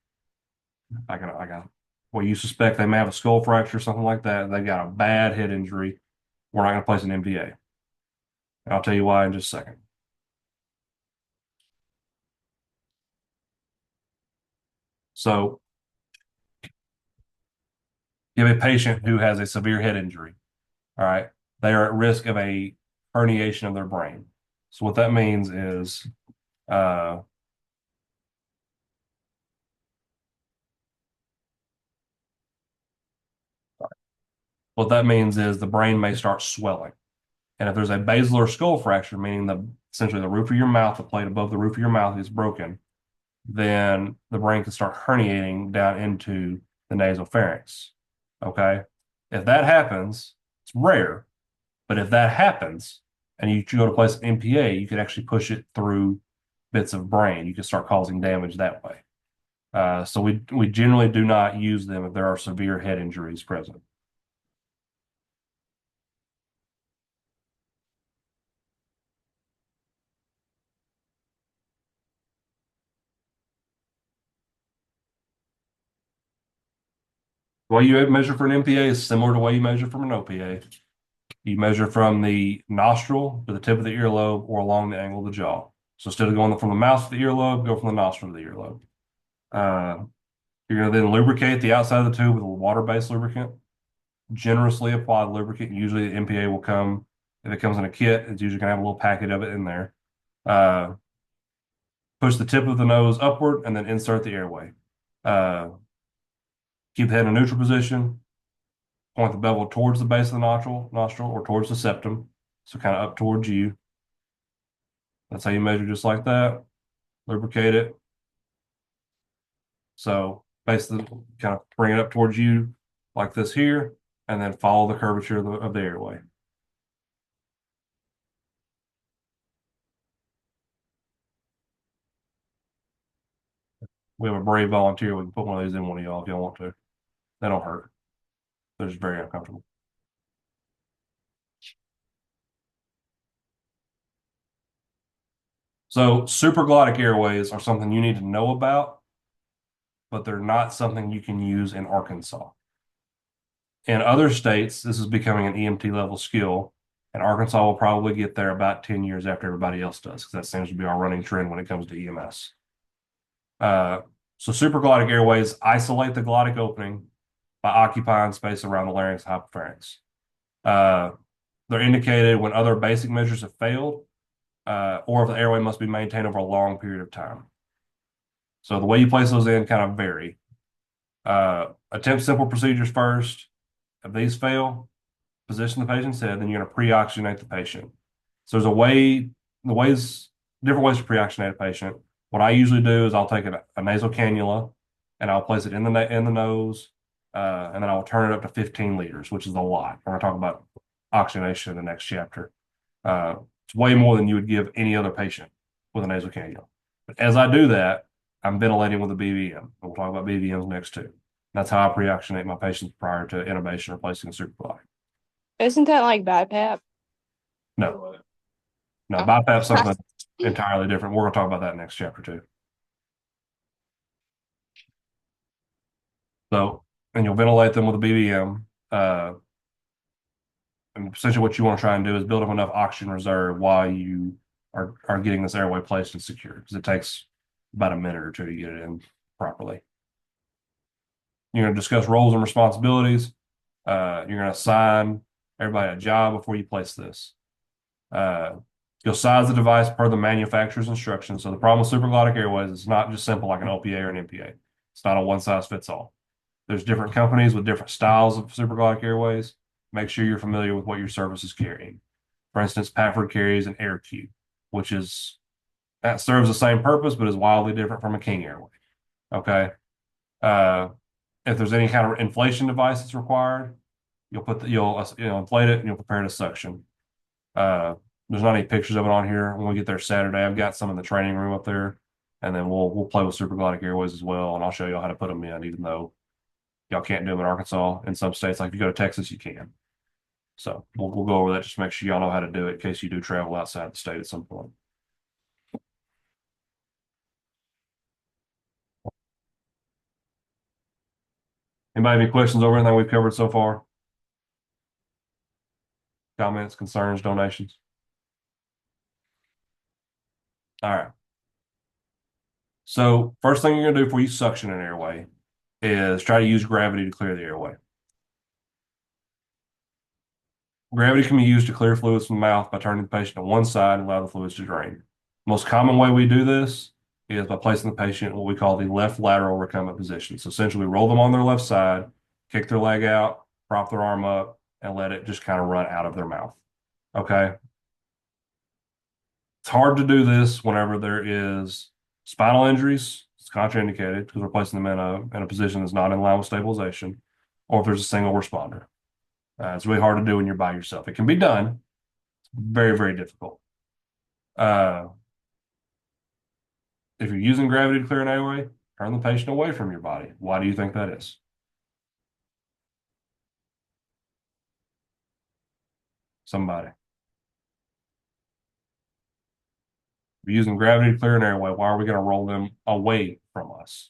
like well, you suspect they may have a skull fracture or something like that, they got a bad head injury, we're not going to place an NPA. And I'll tell you why in just a second. So you have a patient who has a severe head injury. All right. They are at risk of a herniation of their brain. So what that means is the brain may start swelling. And if there's a basilar skull fracture, meaning essentially the roof of your mouth, the plate above the roof of your mouth is broken, then the brain can start herniating down into the nasopharynx. Okay. If that happens, it's rare, but if that happens and you go to place an NPA, you could actually push it through bits of brain. You can start causing damage that way. So we generally do not use them if there are severe head injuries present. The way you measure for an NPA is similar to the way you measure from an OPA. You measure from the nostril to the tip of the earlobe or along the angle of the jaw. So instead of going from the mouth to the earlobe, go from the nostril to the earlobe. You're going to then lubricate the outside of the tube with a water-based lubricant. Generously applied lubricant. Usually the NPA will come, if it comes in a kit, it's usually going to have a little packet of it in there. Push the tip of the nose upward and then insert the airway. Keep the head in a neutral position. Point the bevel towards the base of the nostril or towards the septum. So kind of up towards you. That's how you measure, just like that. Lubricate it. So basically kind of bring it up towards you like this here, and then follow the curvature of the airway. We have a brave volunteer. We can put one of these in one of y'all if y'all want to. They don't hurt. They're just very uncomfortable. So supraglottic airways are something you need to know about, but they're not something you can use in Arkansas. In other states, this is becoming an EMT level skill, and Arkansas will probably get there about 10 years after everybody else does, because that seems to be our running trend when it comes to EMS. So supraglottic airways isolate the glottic opening by occupying space around the larynx and hypopharynx. They're indicated when other basic measures have failed, or if the airway must be maintained over a long period of time. So the way you place those in kind of vary. Attempt simple procedures first. If these fail, position the patient's head, then you're going to pre-oxygenate the patient. So there's different ways to pre-oxygenate a patient. What I usually do is I'll take a nasal cannula and I'll place it in the nose, and then I'll turn it up to 15 liters, which is a lot. We're going to talk about oxygenation in the next chapter. It's way more than you would give any other patient with a nasal cannula. But as I do that, I'm ventilating with a BVM. We'll talk about BVMs next too. That's how I pre-oxygenate my patients prior to intubation or placing a supraglottic. Isn't that like BiPAP? No. No, BiPAP is something entirely different. We're going to talk about that next chapter too. So, and you'll ventilate them with a BVM. And essentially what you want to try and do is build up enough oxygen reserve while you are getting this airway placed and secured, because it takes about a minute or two to get it in properly. You're going to discuss roles and responsibilities. You're going to assign everybody a job before you place this. You'll size the device per the manufacturer's instructions. So the problem with supraglottic airways is not just simple like an OPA or an MPA. It's not a one size fits all. There's different companies with different styles of supraglottic airways. Make sure you're familiar with what your service is carrying. For instance, Pafford carries an AirQ, that serves the same purpose, but is wildly different from a King airway. Okay. If there's any kind of inflation device that's required, you'll inflate it and you'll prepare to suction. There's not any pictures of it on here. When we get there Saturday, I've got some in the training room up there, and then we'll play with supraglottic airways as well, and I'll show you how to put them in, even though y'all can't do them in Arkansas. In some states, like if you go to Texas, you can. So we'll go over that just to make sure y'all know how to do it in case you do travel outside the state at some point. Anybody have any questions over anything we've covered so far? Comments, concerns, donations? All right. So first thing you're going to do before you suction an airway is try to use gravity to clear the airway. Gravity can be used to clear fluids from the mouth by turning the patient to one side and allow the fluids to drain. Most common way we do this is by placing the patient in what we call the left lateral recumbent position. So essentially roll them on their left side, kick their leg out, prop their arm up, and let it just kind of run out of their mouth. Okay. It's hard to do this whenever there is spinal injuries. It's contraindicated because we're placing them in a position that's not in line with stabilization, or if there's a single responder. It's really hard to do when you're by yourself. It can be done. It's very, very difficult. If you're using gravity to clear an airway, turn the patient away from your body. Why do you think that is? Somebody. If you're using gravity to clear an airway, why are we going to roll them away from us?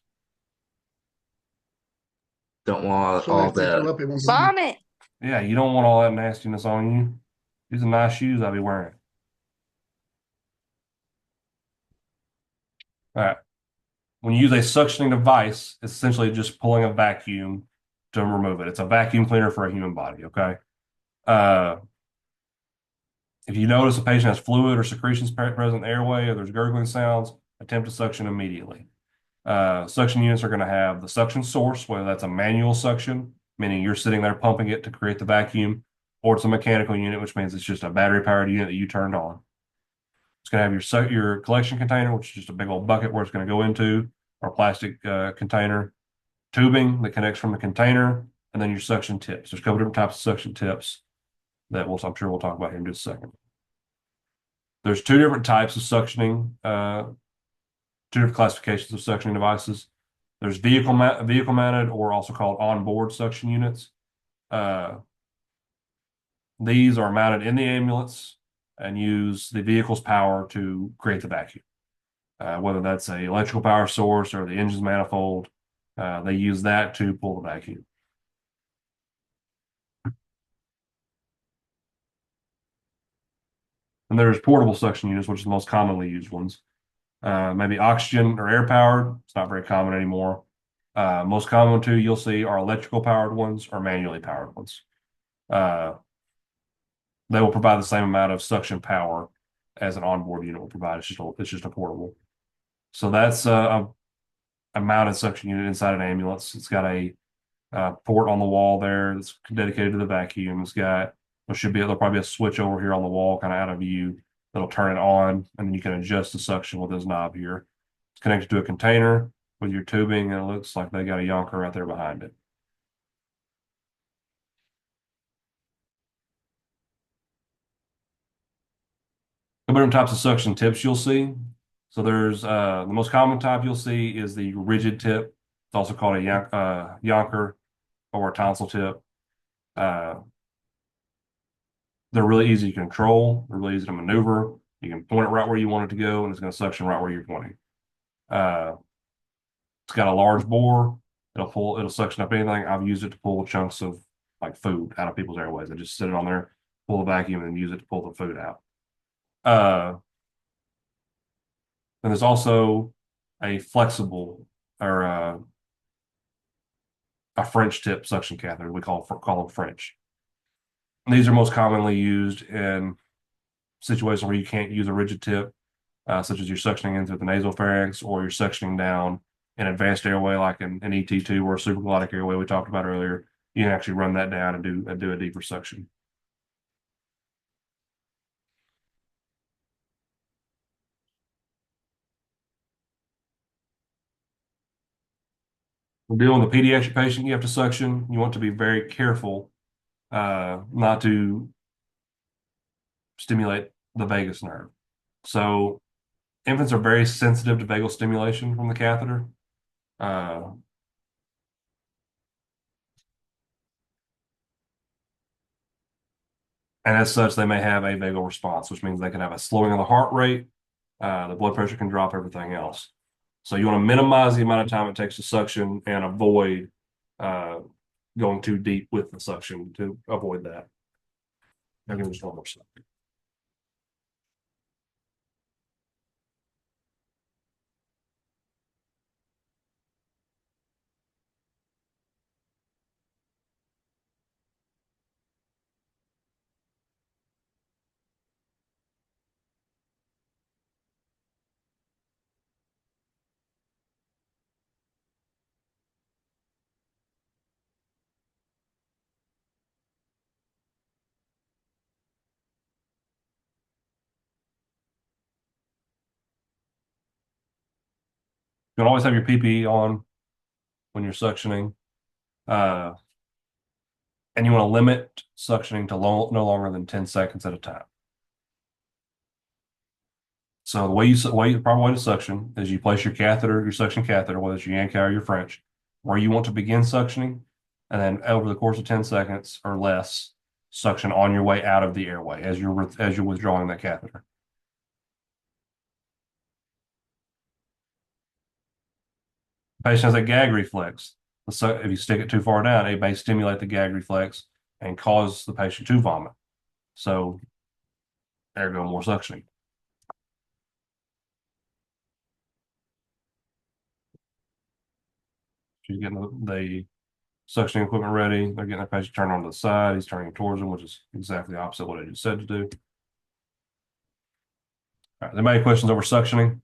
Don't want So all if they throw that. up, it won't be- Vomit. Yeah, you don't want all that nastiness on you. These are nice shoes I'll be wearing. All right. When you use a suctioning device, it's essentially just pulling a vacuum to remove it. It's a vacuum cleaner for a human body, okay? If you notice a patient has fluid or secretions present in the airway or there's gurgling sounds, attempt to suction immediately. Suction units are going to have the suction source, whether that's a manual suction, meaning you're sitting there pumping it to create the vacuum, or it's a mechanical unit, which means it's just a battery-powered unit that you turned on. It's going to have your collection container, which is just a big old bucket where it's going to go into, or a plastic container. tubing that connects from the container, and then your suction tips. There's a couple different types of suction tips that I'm sure we'll talk about here in just a second. There's two different types of suctioning, two different classifications of suctioning devices. There's vehicle mounted, or also called onboard suction units. These are mounted in the ambulance and use the vehicle's power to create the vacuum. Whether that's a electrical power source or the engine's manifold, they use that to pull the vacuum. And there's portable suction units, which are the most commonly used ones. Maybe oxygen or air powered. It's not very common anymore. Most common two you'll see are electrical powered ones or manually powered ones. They will provide the same amount of suction power as an onboard unit will provide. It's just a portable. So that's a mounted suction unit inside an ambulance. It's got a port on the wall there that's dedicated to the vacuum. There'll probably be a switch over here on the wall, kind of out of view, that'll turn it on, and then you can adjust the suction with this knob here. It's connected to a container with your tubing, and it looks like they got a yonker right there behind it. The different types of suction tips you'll see. So there's the most common type you'll see is the rigid tip. It's also called a yonker or a tonsil tip. They're really easy to control. They're really easy to maneuver. You can point it right where you want it to go, and it's going to suction right where you're pointing. It's got a large bore. It'll suction up anything. I've used it to pull chunks of like food out of people's airways. I just sit it on there, pull the vacuum, and use it to pull the food out. And there's also a flexible or a French tip suction catheter. We call them French. These are most commonly used in situations where you can't use a rigid tip, such as you're suctioning into the nasopharynx, or you're suctioning down an advanced airway like an ET2 or a supraglottic airway we talked about earlier. You can actually run that down and do a deeper suction. We're dealing with a pediatric patient. You have to suction. You want to be very careful not to stimulate the vagus nerve. So infants are very sensitive to vagal stimulation from the catheter. And as such, they may have a vagal response, which means they can have a slowing of the heart rate, the blood pressure can drop, everything else. So you want to minimize the amount of time it takes to suction and avoid going too deep with the suction to avoid that. I'll give just one more second. You can always have your PPE on when you're suctioning. And you want to limit suctioning to no longer than 10 seconds at a time. So the proper way to suction is you place your suction catheter, whether it's your Yankee or your French, where you want to begin suctioning, and then over the course of 10 seconds or less, suction on your way out of the airway as you're withdrawing that catheter. The patient has a gag reflex. So if you stick it too far down, it may stimulate the gag reflex and cause the patient to vomit. So there go more suctioning. She's getting the suctioning equipment ready. They're getting the patient turned onto the side. He's turning towards them, which is exactly the opposite of what I just said to do. All right, anybody questions over suctioning?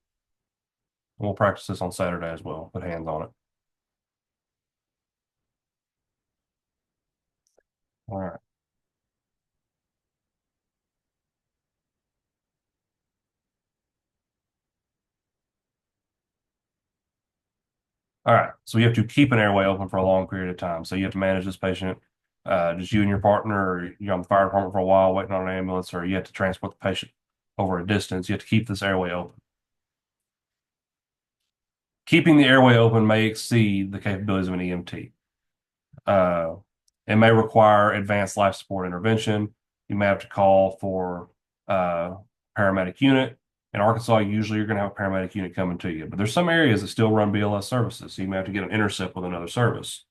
We'll practice this on Saturday as well. Put hands on it. All right. All right, so you have to keep an airway open for a long period of time. So you have to manage this patient, just you and your partner, or you're on the fire department for a while waiting on an ambulance, or you have to transport the patient over a distance. You have to keep this airway open. Keeping the airway open may exceed the capabilities of an EMT. Uh, it may require advanced life support intervention. You may have to call for paramedic unit. In Arkansas, usually you're going to have a paramedic unit coming to you, but there's some areas that still run BLS services, so you may have to get an intercept with another service.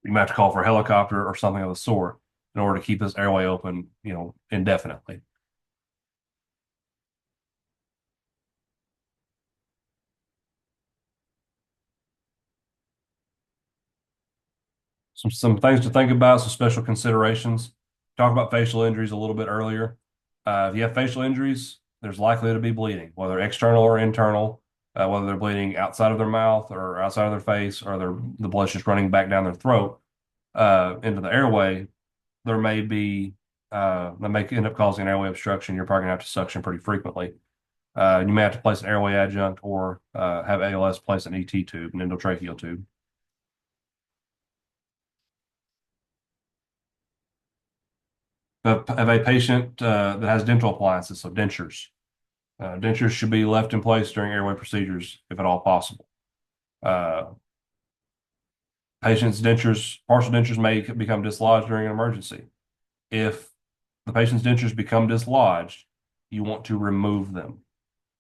You may have to call for a helicopter or something of the sort in order to keep this airway open, indefinitely. Some things to think about, some special considerations. Talk about facial injuries a little bit earlier. If you have facial injuries, there's likely to be bleeding, whether external or internal, whether they're bleeding outside of their mouth or outside of their face, or the blood's just running back down their throat into the airway. There may be that may end up causing an airway obstruction. You're probably gonna have to suction pretty frequently. You may have to place an airway adjunct or have ALS place an ET tube, an endotracheal tube. If a patient that has dental appliances, so dentures, dentures should be left in place during airway procedures if at all possible. Uh, Patient's dentures, partial dentures may become dislodged during an emergency. If the patient's dentures become dislodged, you want to remove them.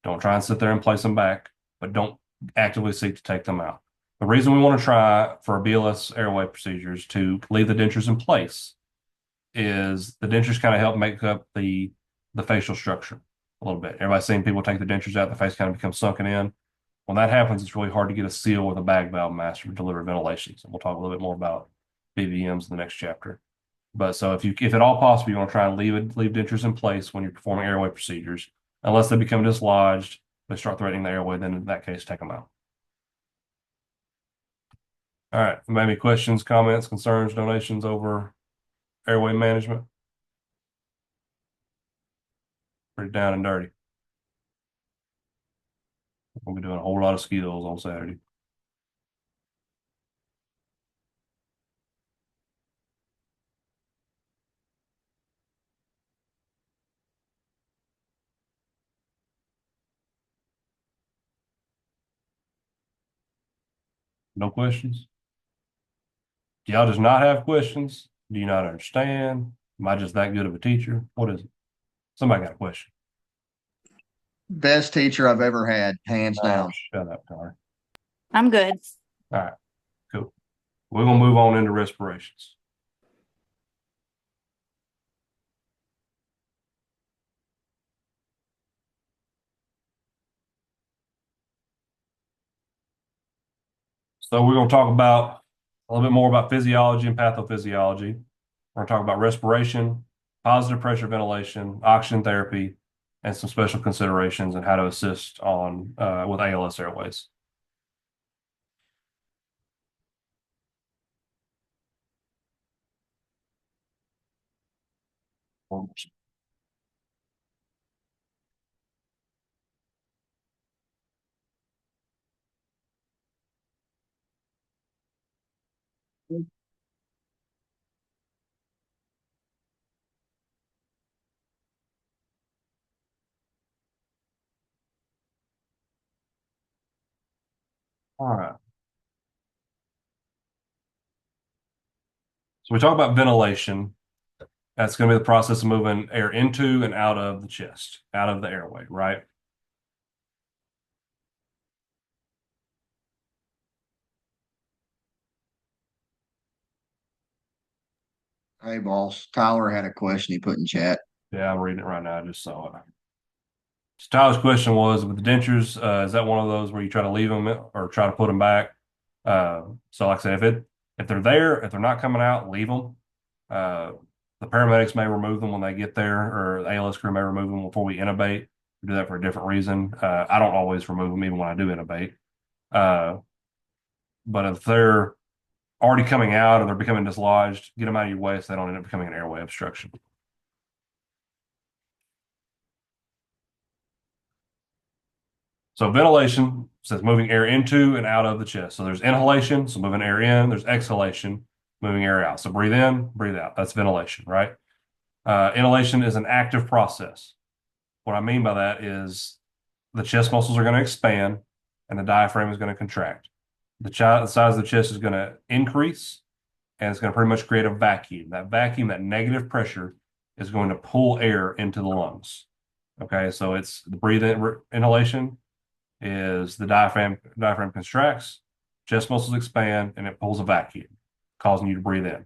Don't try and sit there and place them back, but don't actively seek to take them out. The reason we want to try for BLS airway procedures to leave the dentures in place is the dentures kind of help make up the facial structure a little bit. Everybody's seen people take the dentures out, the face kind of becomes sunken in. When that happens, it's really hard to get a seal with a bag valve mask to deliver ventilations. And we'll talk a little bit more about BVMs in the next chapter. But so if at all possible, you want to try and leave dentures in place when you're performing airway procedures, unless they become dislodged, they start threatening the airway, then in that case, take them out. All right, maybe questions, comments, concerns, donations over airway management? Pretty down and dirty. We'll be doing a whole lot of skills on Saturday. No questions? Do y'all just not have questions? Do you not understand? Am I just that good of a teacher? What is it? Somebody got a question. Best teacher I've ever had, hands down. Shut up, Connor. I'm good. All right, cool. We're gonna move on into respirations. So we're gonna talk about a little bit more about physiology and pathophysiology. We're gonna talk about respiration, positive pressure ventilation, oxygen therapy, and some special considerations and how to assist on with ALS airways. All right. So we talk about ventilation. That's going to be the process of moving air into and out of the chest, out of the airway, right? Hey, boss. Tyler had a question he put in chat. Yeah, I'm reading it right now. I just saw it. So Tyler's question was with the dentures, is that one of those where you try to leave them or try to put them back? So like I said, if they're there, if they're not coming out, leave them. The paramedics may remove them when they get there, or the ALS crew may remove them before we intubate. We do that for a different reason. I don't always remove them even when I do intubate. But if they're already coming out or they're becoming dislodged, get them out of your way so they don't end up becoming an airway obstruction. So ventilation says moving air into and out of the chest. So there's inhalation, so moving air in. There's exhalation, moving air out. So breathe in, breathe out. That's ventilation, right? Inhalation is an active process. What I mean by that is the chest muscles are going to expand and the diaphragm is going to contract. The size of the chest is going to increase and it's going to pretty much create a vacuum. That vacuum, that negative pressure, is going to pull air into the lungs. Okay, so it's the inhalation is the diaphragm contracts, chest muscles expand, and it pulls a vacuum, causing you to breathe in.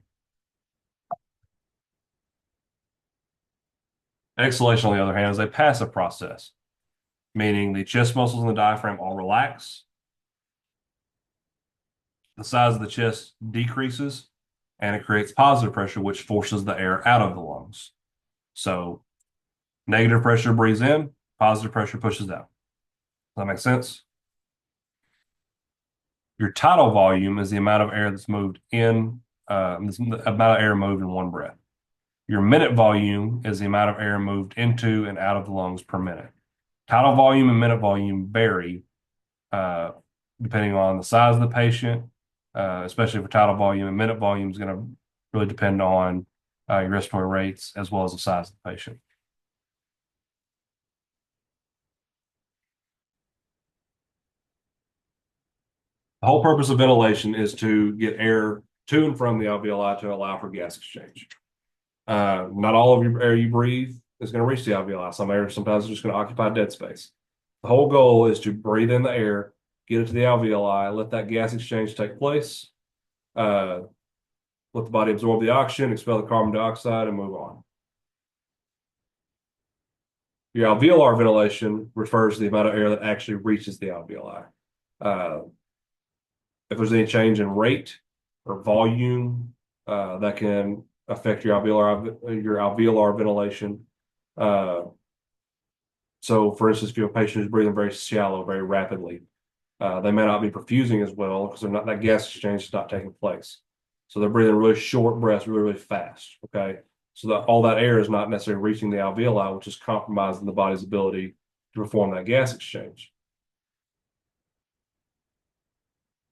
Exhalation, on the other hand, is a passive process, meaning the chest muscles and the diaphragm all relax. The size of the chest decreases, and it creates positive pressure, which forces the air out of the lungs. So negative pressure breathes in, positive pressure pushes out. Does that make sense? Your tidal volume is the amount of air that's moved in, the amount of air moved in one breath. Your minute volume is the amount of air moved into and out of the lungs per minute. Tidal volume and minute volume vary depending on the size of the patient, especially for tidal volume. And minute volume is going to really depend on your respiratory rates as well as the size of the patient. The whole purpose of ventilation is to get air to and from the alveoli to allow for gas exchange. Not all of your air you breathe is going to reach the alveoli. Some air sometimes is just going to occupy dead space. The whole goal is to breathe in the air, get it to the alveoli, let that gas exchange take place, let the body absorb the oxygen, expel the carbon dioxide, and move on. Your alveolar ventilation refers to the amount of air that actually reaches the alveoli. If there's any change in rate or volume, that can affect your alveolar ventilation. So, for instance, if you have a patient who's breathing very shallow, very rapidly, they may not be perfusing as well because that gas exchange is not taking place. So they're breathing really short breaths, really, really fast. Okay, so that all that air is not necessarily reaching the alveoli, which is compromising the body's ability to perform that gas exchange.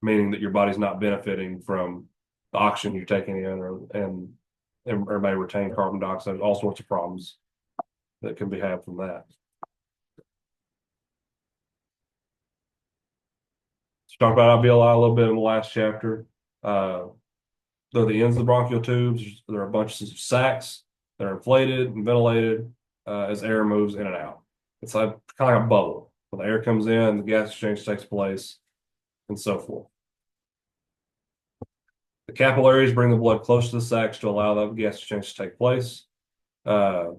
Meaning that your body's not benefiting from the oxygen you're taking in, or may retain carbon dioxide. All sorts of problems that can be had from that. So talk about alveoli a little bit in the last chapter. They're the ends of the bronchial tubes. There are a bunch of sacs that are inflated and ventilated as air moves in and out. It's like kind of like a bubble. When the air comes in, the gas exchange takes place, and so forth. The capillaries bring the blood close to the sacs to allow that gas exchange to take place. The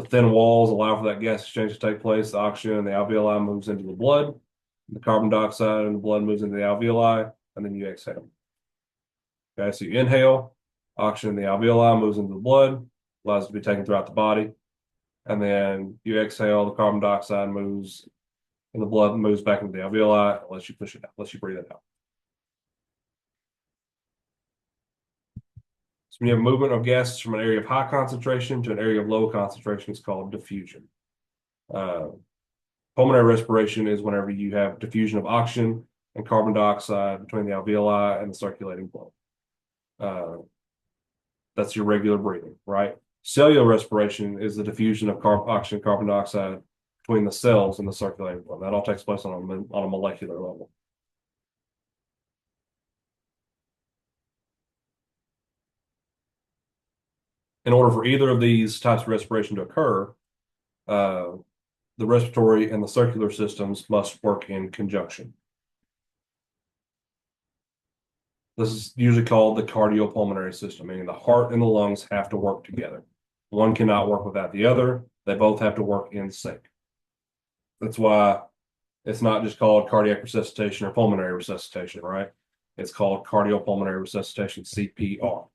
thin walls allow for that gas exchange to take place. The oxygen in the alveoli moves into the blood. The carbon dioxide in the blood moves into the alveoli, and then you exhale. Okay, so you inhale, oxygen in the alveoli moves into the blood, allows it to be taken throughout the body. And then you exhale, the carbon dioxide moves in the blood, moves back into the alveoli, unless you push it out, unless you breathe it out. So when you have movement of gases from an area of high concentration to an area of low concentration, it's called diffusion. Pulmonary respiration is whenever you have diffusion of oxygen and carbon dioxide between the alveoli and the circulating blood. That's your regular breathing, right? Cellular respiration is the diffusion of oxygen and carbon dioxide between the cells and the circulating blood. That all takes place on a molecular level. In order for either of these types of respiration to occur, the respiratory and the circular systems must work in conjunction. This is usually called the cardiopulmonary system, meaning the heart and the lungs have to work together. One cannot work without the other. They both have to work in sync. That's why it's not just called cardiac resuscitation or pulmonary resuscitation, right? It's called cardiopulmonary resuscitation, CPR,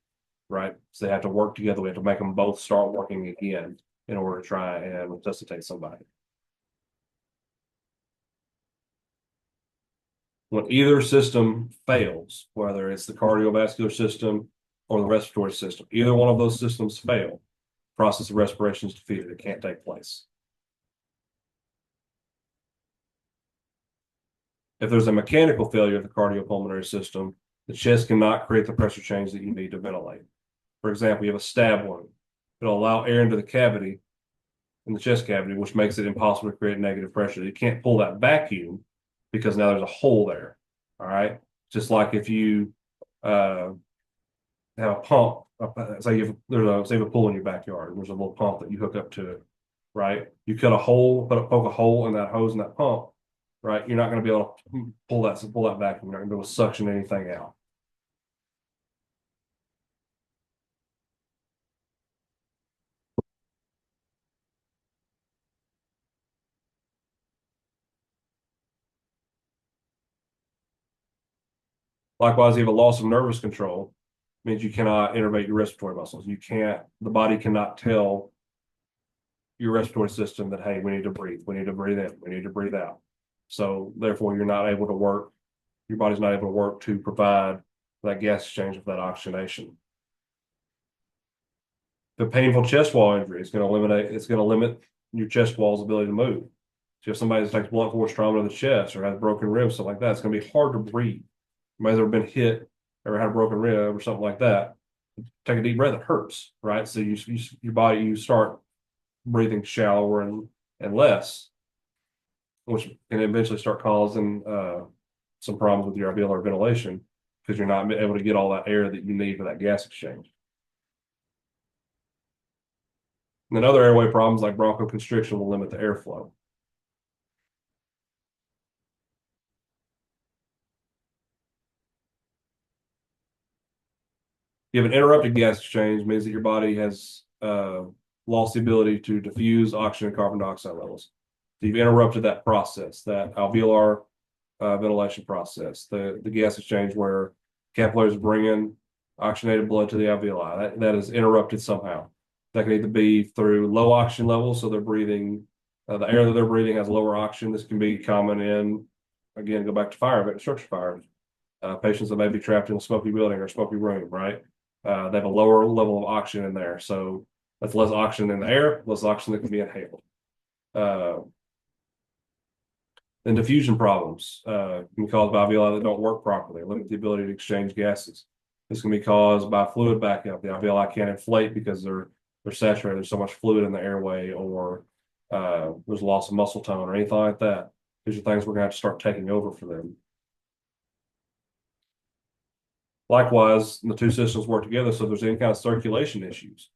right? So they have to work together. We have to make them both start working again in order to try and resuscitate somebody. When either system fails, whether it's the cardiovascular system or the respiratory system, either one of those systems fail, process of respiration is defeated. It can't take place. If there's a mechanical failure of the cardiopulmonary system, the chest cannot create the pressure change that you need to ventilate. For example, you have a stab wound. It'll allow air into the cavity, in the chest cavity, which makes it impossible to create negative pressure. You can't pull that vacuum because now there's a hole there. All right. Just like if you have a pump, say there's a pool in your backyard, and there's a little pump that you hook up to it, right? You cut a hole, poke a hole in that hose in that pump, right? You're not going to be able to pull that vacuum. You're not going to be able to suction anything out. Likewise, you have a loss of nervous control, means you cannot innervate your respiratory muscles. The body cannot tell your respiratory system that, hey, we need to breathe in, we need to breathe out. So therefore, you're not able to work, your body's not able to work to provide that gas exchange of that oxygenation. The painful chest wall injury is going to limit your chest wall's ability to move. So if somebody takes blunt force trauma to the chest or has broken ribs, something like that, it's going to be hard to breathe. Somebody's ever been hit or had a broken rib or something like that, take a deep breath, it hurts, right? So you start breathing shallower and less, which can eventually start causing some problems with your alveolar ventilation because you're not able to get all that air that you need for that gas exchange. And then other airway problems like bronchoconstriction will limit the airflow. You have an interrupted gas exchange means that your body has lost the ability to diffuse oxygen and carbon dioxide levels. So you've interrupted that process, that alveolar ventilation process, the gas exchange where capillaries bring in oxygenated blood to the alveoli. That is interrupted somehow. That can either be through low oxygen levels, so they're breathing, the air that they're breathing has lower oxygen. This can be common in, again, go back to fire, structure fires. Patients that may be trapped in a smoky building or smoky room, right? They have a lower level of oxygen in there. So that's less oxygen in the air, less oxygen that can be inhaled. Then diffusion problems can be caused by alveoli that don't work properly, limit the ability to exchange gases. This can be caused by fluid backup. The alveoli can't inflate because they're saturated. There's so much fluid in the airway, or there's loss of muscle tone or anything like that. These are things we're going to have to start taking over for them. Likewise, the two systems work together, so if there's any kind of circulation issues,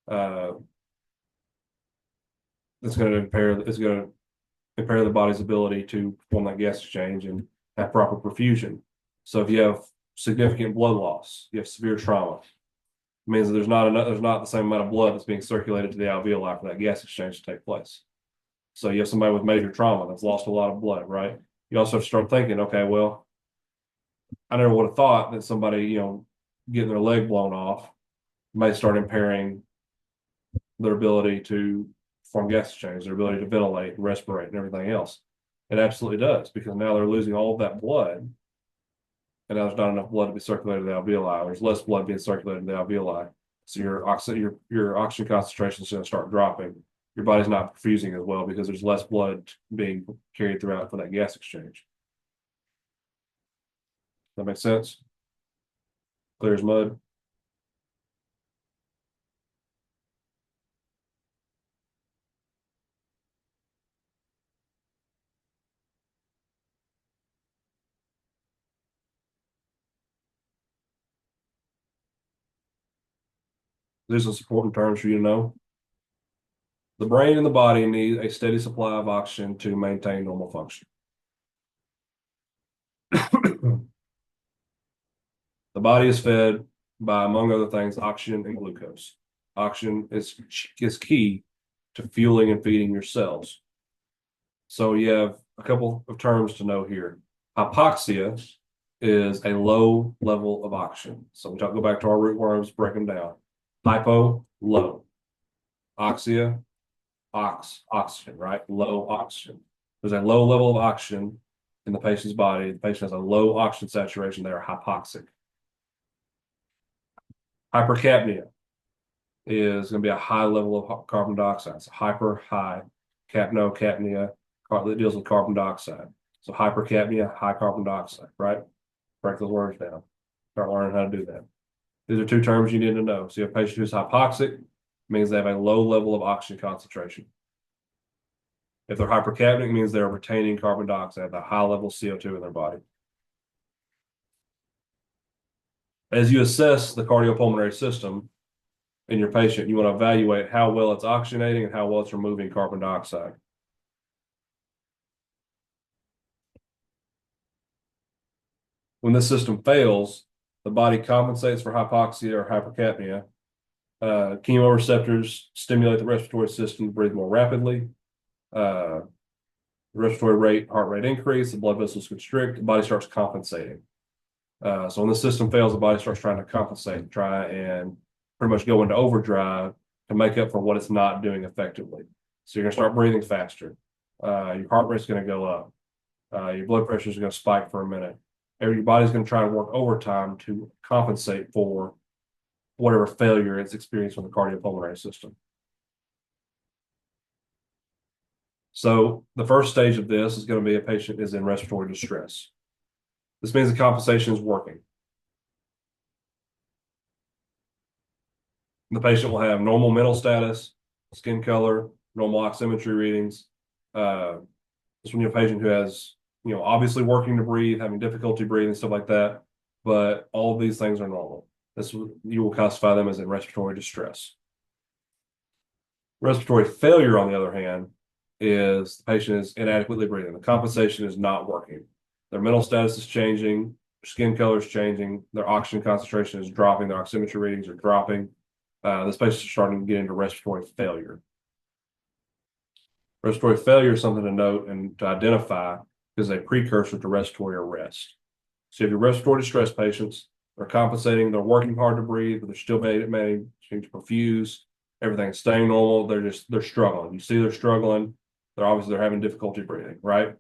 it's going to impair the body's ability to perform that gas exchange and have proper perfusion. So if you have significant blood loss, you have severe trauma, it means that there's not the same amount of blood that's being circulated to the alveoli for that gas exchange to take place. So you have somebody with major trauma that's lost a lot of blood, right? You also have to start thinking, okay, well, I never would have thought that somebody, getting their leg blown off may start impairing their ability to perform gas exchange, their ability to ventilate and respirate and everything else. It absolutely does, because now they're losing all of that blood, and now there's not enough blood to be circulated to the alveoli. There's less blood being circulated to the alveoli, so your oxygen concentration is going to start dropping. Your body's not perfusing as well because there's less blood being carried throughout for that gas exchange. That makes sense? Clear as mud. These are important terms for you to know. The brain and the body need a steady supply of oxygen to maintain normal function. The body is fed by, among other things, oxygen and glucose. Oxygen is key to fueling and feeding your cells. So you have a couple of terms to know here. Hypoxia is a low level of oxygen. So we go back to our root worms, break them down. Hypo, low. Oxia, oxygen, right? Low oxygen. There's a low level of oxygen in the patient's body. The patient has a low oxygen saturation. They are hypoxic. Hypercapnia is going to be a high level of carbon dioxide. So hyper, high, capnia, that deals with carbon dioxide. So hypercapnia, high carbon dioxide, right? Break those words down. Start learning how to do that. These are two terms you need to know. So, a patient who's hypoxic means they have a low level of oxygen concentration. If they're hypercapnic, it means they're retaining carbon dioxide, the high level CO2 in their body. As you assess the cardiopulmonary system in your patient, you want to evaluate how well it's oxygenating and how well it's removing carbon dioxide. When this system fails, the body compensates for hypoxia or hypercapnia. Chemoreceptors stimulate the respiratory system to breathe more rapidly. The respiratory rate, heart rate increase, the blood vessels constrict, the body starts compensating. So when the system fails, the body starts trying to compensate, try and pretty much go into overdrive to make up for what it's not doing effectively. So you're going to start breathing faster. Your heart rate's going to go up. Your blood pressure is going to spike for a minute. Your body's going to try to work overtime to compensate for whatever failure it's experienced with the cardiopulmonary system. So the first stage of this is going to be a patient is in respiratory distress. This means the compensation is working. The patient will have normal mental status, skin color, normal oximetry readings. This when you have a patient who has, obviously working to breathe, having difficulty breathing, stuff like that. But all of these things are normal. You will classify them as in respiratory distress. Respiratory failure, on the other hand, is the patient is inadequately breathing. The compensation is not working. Their mental status is changing, their skin color is changing, their oxygen concentration is dropping, their oximetry readings are dropping. This patient is starting to get into respiratory failure. Respiratory failure is something to note and to identify is a precursor to respiratory arrest. So if your respiratory distress patients are compensating, they're working hard to breathe, but they're still managing to perfuse, everything's staying normal, they're struggling. You see they're struggling, they're having difficulty breathing, right?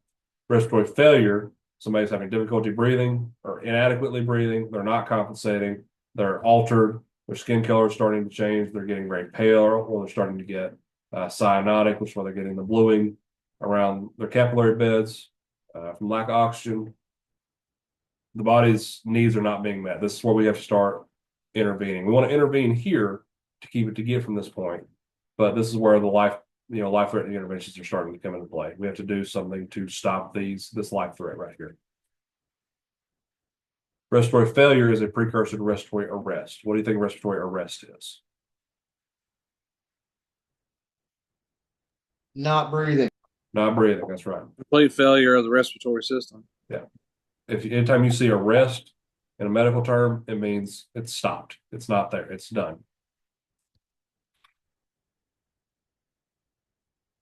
Respiratory failure, somebody's having difficulty breathing or inadequately breathing, they're not compensating, they're altered, their skin color is starting to change, they're getting very pale, or they're starting to get cyanotic, which is why they're getting the bluing around their capillary beds from lack of oxygen. The body's needs are not being met. This is where we have to start intervening. We want to intervene here to get from this point, but this is where the life-threatening interventions are starting to come into play. We have to do something to stop this life threat right here. Respiratory failure is a precursor to respiratory arrest. What do you think respiratory arrest is? Not breathing. Not breathing, that's right. Complete failure of the respiratory system. Yeah. Anytime you see arrest in a medical term, it means it's stopped. It's not there. It's done.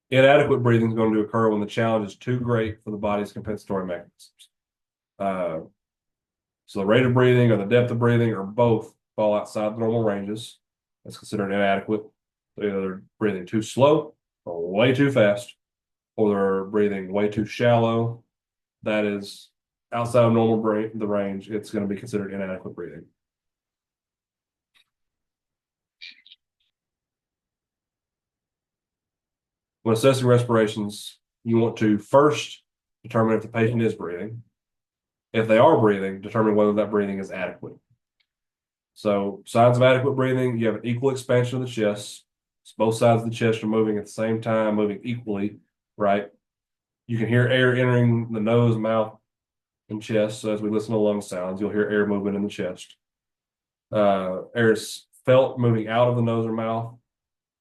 Inadequate breathing is going to occur when the challenge is too great for the body's compensatory mechanisms. So the rate of breathing or the depth of breathing or both fall outside the normal ranges. That's considered inadequate. So either they're breathing too slow or way too fast, or they're breathing way too shallow. That is outside of the range. It's going to be considered inadequate breathing. When assessing respirations, you want to first determine if the patient is breathing. If they are breathing, determine whether that breathing is adequate. So signs of adequate breathing, you have an equal expansion of the chest. So both sides of the chest are moving at the same time, moving equally, right? You can hear air entering the nose, mouth, and chest. So as we listen to lung sounds, you'll hear air movement in the chest. Air is felt moving out of the nose or mouth.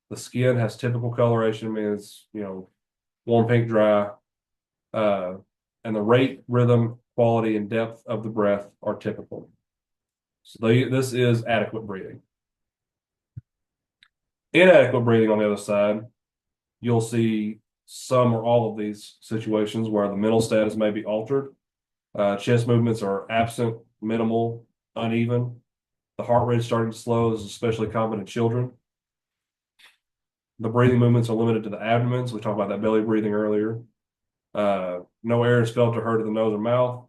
The skin has typical coloration, means warm, pink, dry. And the rate, rhythm, quality, and depth of the breath are typical. So this is adequate breathing. Inadequate breathing, on the other side, you'll see some or all of these situations where the mental status may be altered. Chest movements are absent, minimal, uneven. The heart rate is starting to slow. This is especially common in children. The breathing movements are limited to the abdomen. So we talked about that belly breathing earlier. No air is felt or heard in the nose or mouth.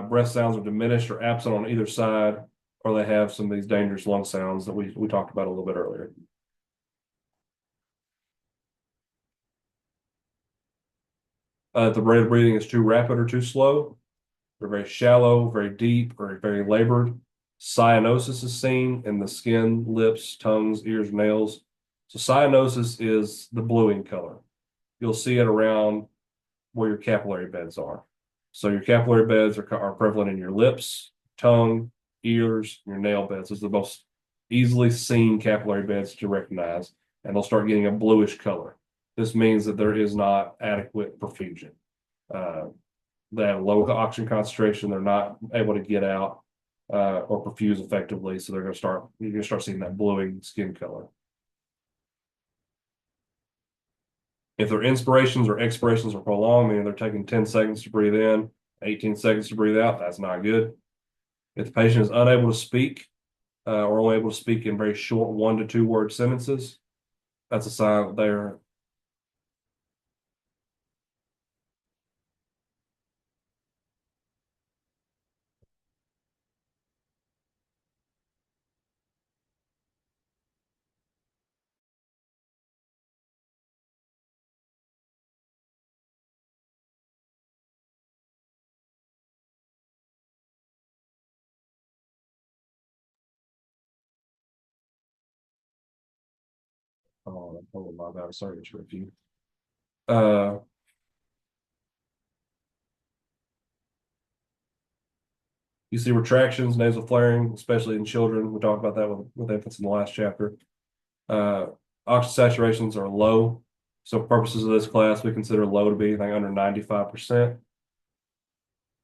Breath sounds are diminished or absent on either side, or they have some of these dangerous lung sounds that we talked about a little bit earlier. The rate of breathing is too rapid or too slow. They're very shallow, very deep, or very labored. Cyanosis is seen in the skin, lips, tongues, ears, nails. So cyanosis is the bluing color. You'll see it around where your capillary beds are. So your capillary beds are prevalent in your lips, tongue, ears, your nail beds. Those are the most easily seen capillary beds to recognize, and they'll start getting a bluish color. This means that there is not adequate perfusion. They have low oxygen concentration. They're not able to get out or perfuse effectively. So you're going to start seeing that bluing skin color. If their inspirations or expirations are prolonged, meaning they're taking 10 seconds to breathe in, 18 seconds to breathe out, that's not good. If the patient is unable to speak or only able to speak in very short 1 to 2 word sentences, that's a sign that they're oh my God, sorry to review. You see retractions, nasal flaring, especially in children. We talked about that with infants in the last chapter. Oxygen saturations are low. So for purposes of this class, we consider low to be anything under 95%.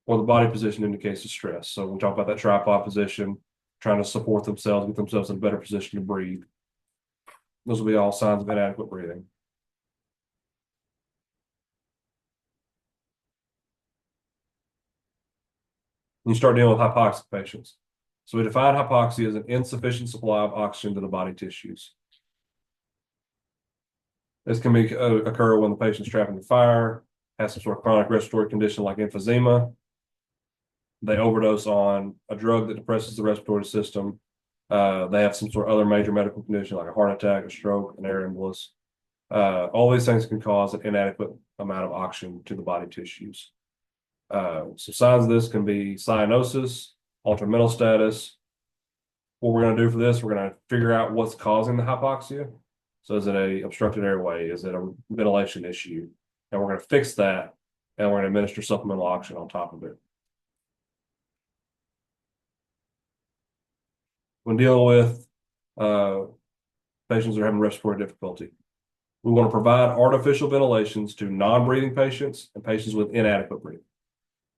Or the body position indicates distress. So we talk about that tripod position, trying to support themselves, get themselves in a better position to breathe. Those will be all signs of inadequate breathing. You start dealing with hypoxic patients. So we define hypoxia as an insufficient supply of oxygen to the body tissues. This can occur when the patient's trapped in the fire, has some sort of chronic respiratory condition like emphysema. They overdose on a drug that depresses the respiratory system. They have some sort of other major medical condition like a heart attack, a stroke, an air embolus. All these things can cause an inadequate amount of oxygen to the body tissues. So signs of this can be cyanosis, altered mental status. What we're going to do for this, we're going to figure out what's causing the hypoxia. So is it a obstructed airway? Is it a ventilation issue? And we're going to fix that, and we're going to administer supplemental oxygen on top of it. When dealing with patients that are having respiratory difficulty, we want to provide artificial ventilations to non-breathing patients and patients with inadequate breathing.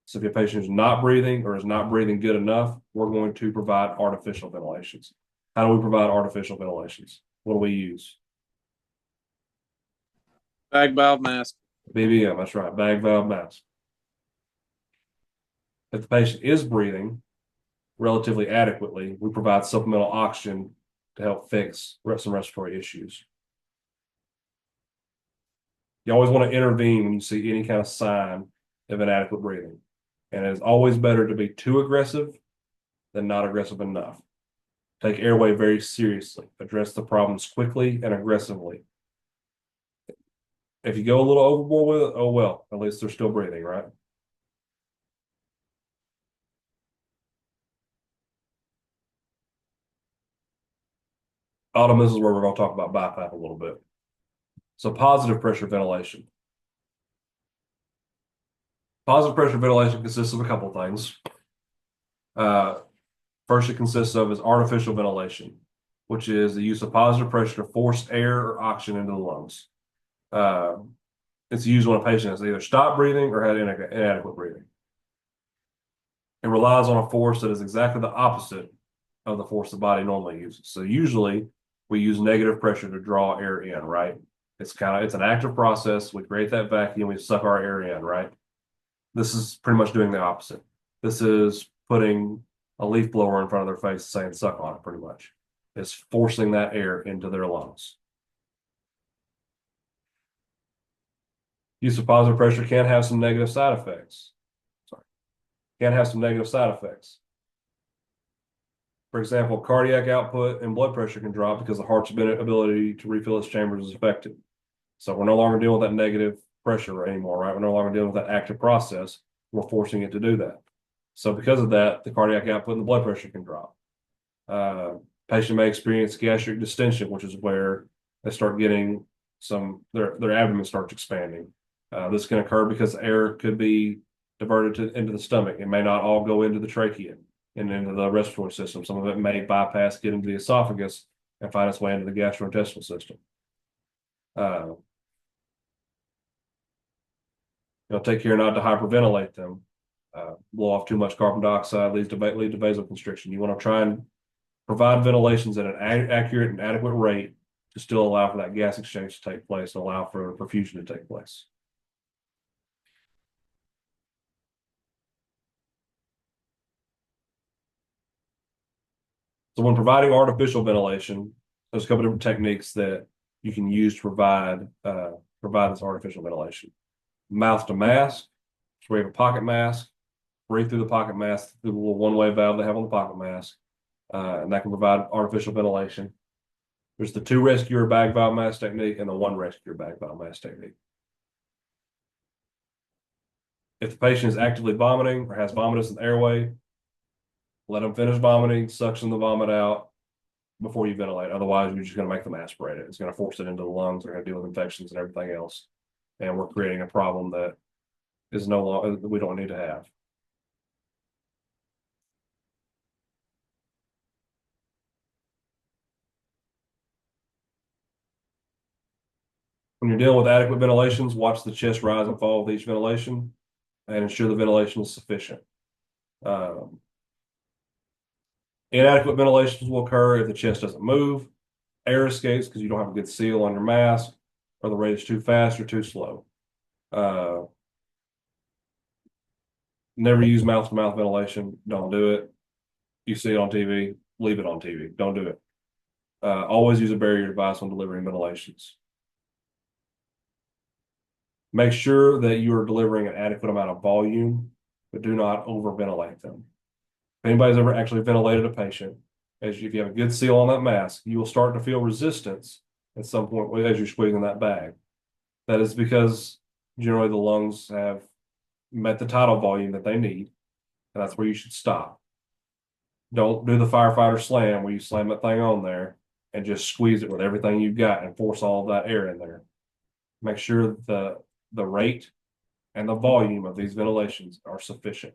So if your patient is not breathing or is not breathing good enough, we're going to provide artificial ventilations. How do we provide artificial ventilations? What do we use? Bag valve mask. BVM, that's right, bag valve mask. If the patient is breathing relatively adequately, we provide supplemental oxygen to help fix some respiratory issues. You always want to intervene when you see any kind of sign of inadequate breathing. And it is always better to be too aggressive than not aggressive enough. Take airway very seriously. Address the problems quickly and aggressively. If you go a little overboard with it, oh well, at least they're still breathing, right? Autumn, this is where we're going to talk about BiPAP a little bit. So positive pressure ventilation. Positive pressure ventilation consists of a couple of things. First, it consists of is artificial ventilation, which is the use of positive pressure to force air or oxygen into the lungs. It's used when a patient has either stopped breathing or had inadequate breathing. It relies on a force that is exactly the opposite of the force the body normally uses. So usually we use negative pressure to draw air in, right? It's an active process. We create that vacuum, we suck our air in, right? This is pretty much doing the opposite. This is putting a leaf blower in front of their face saying suck on it, pretty much. It's forcing that air into their lungs. Use of positive pressure can have some negative side effects. Can have some negative side effects. For example, cardiac output and blood pressure can drop because the heart's ability to refill its chambers is affected. So we're no longer dealing with that negative pressure anymore, right? We're no longer dealing with that active process. We're forcing it to do that. So because of that, the cardiac output and the blood pressure can drop. Patient may experience gastric distension, which is where they start getting their abdomen starts expanding. This can occur because air could be diverted into the stomach. It may not all go into the trachea and into the respiratory system. Some of it may bypass, get into the esophagus, and find its way into the gastrointestinal system. Take care not to hyperventilate them. Blow off too much carbon dioxide lead to vasoconstriction. You want to try and provide ventilations at an accurate and adequate rate to still allow for that gas exchange to take place and allow for perfusion to take place. So when providing artificial ventilation, there's a couple different techniques that you can use to provide this artificial ventilation. Mouth to mask, so we have a pocket mask, breathe through the pocket mask through the little one-way valve they have on the pocket mask, and that can provide artificial ventilation. There's the 2 rescuer bag valve mask technique and the 1 rescuer bag valve mask technique. If the patient is actively vomiting or has vomitus in the airway, let them finish vomiting, suction the vomit out before you ventilate. Otherwise, you're just going to make them aspirate it. It's going to force it into the lungs. They're going to deal with infections and everything else. And we're creating a problem that is no longer, we don't need to have. When you're dealing with adequate ventilations, watch the chest rise and fall with each ventilation and ensure the ventilation is sufficient. Inadequate ventilations will occur if the chest doesn't move, air escapes because you don't have a good seal on your mask, or the rate is too fast or too slow. Never use mouth-to-mouth ventilation. Don't do it. You see it on TV, leave it on TV. Don't do it. Always use a barrier device when delivering ventilations. Make sure that you are delivering an adequate amount of volume, but do not overventilate them. If anybody's ever actually ventilated a patient, if you have a good seal on that mask, you will start to feel resistance at some point as you're squeezing that bag. That is because generally the lungs have met the tidal volume that they need, and that's where you should stop. Don't do the firefighter slam where you slam that thing on there and just squeeze it with everything you've got and force all of that air in there. Make sure the rate and the volume of these ventilations are sufficient.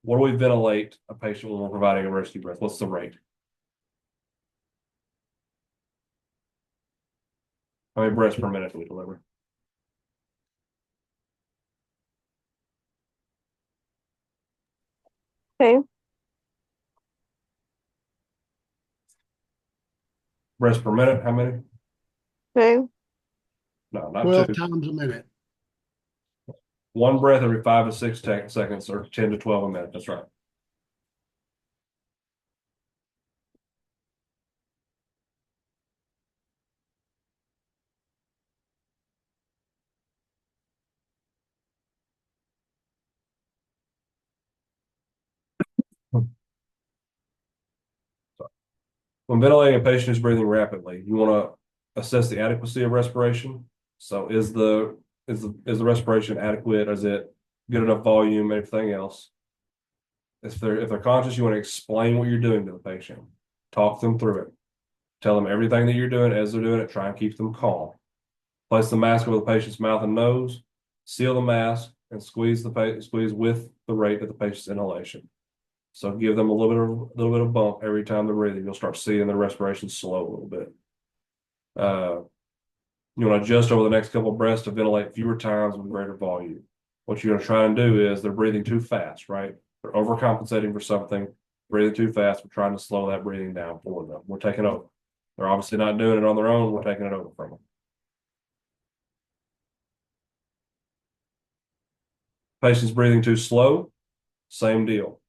What do we ventilate a patient when we're providing a rescue breath? What's the rate? How many breaths per minute do we deliver? Okay. Breaths per minute, how many? Okay. No, not 12 2. times a minute. 1 breath every 5 to 6 seconds, or 10 to 12 a minute. That's right. When ventilating a patient who's breathing rapidly, you want to assess the adequacy of respiration. So is the respiration adequate? Is it good enough volume and everything else? If they're conscious, you want to explain what you're doing to the patient. Talk them through it. Tell them everything that you're doing as they're doing it. Try and keep them calm. Place the mask over the patient's mouth and nose. Seal the mask and squeeze with the rate of the patient's inhalation. So give them a little bit of bump every time they're breathing. You'll start seeing their respiration slow a little bit. You want to adjust over the next couple of breaths to ventilate fewer times with greater volume. What you're going to try and do is they're breathing too fast, right? They're overcompensating for something, breathing too fast. We're trying to slow that breathing down for them. We're taking over. They're obviously not doing it on their own. We're taking it over from them. Patient's breathing too slow, same deal.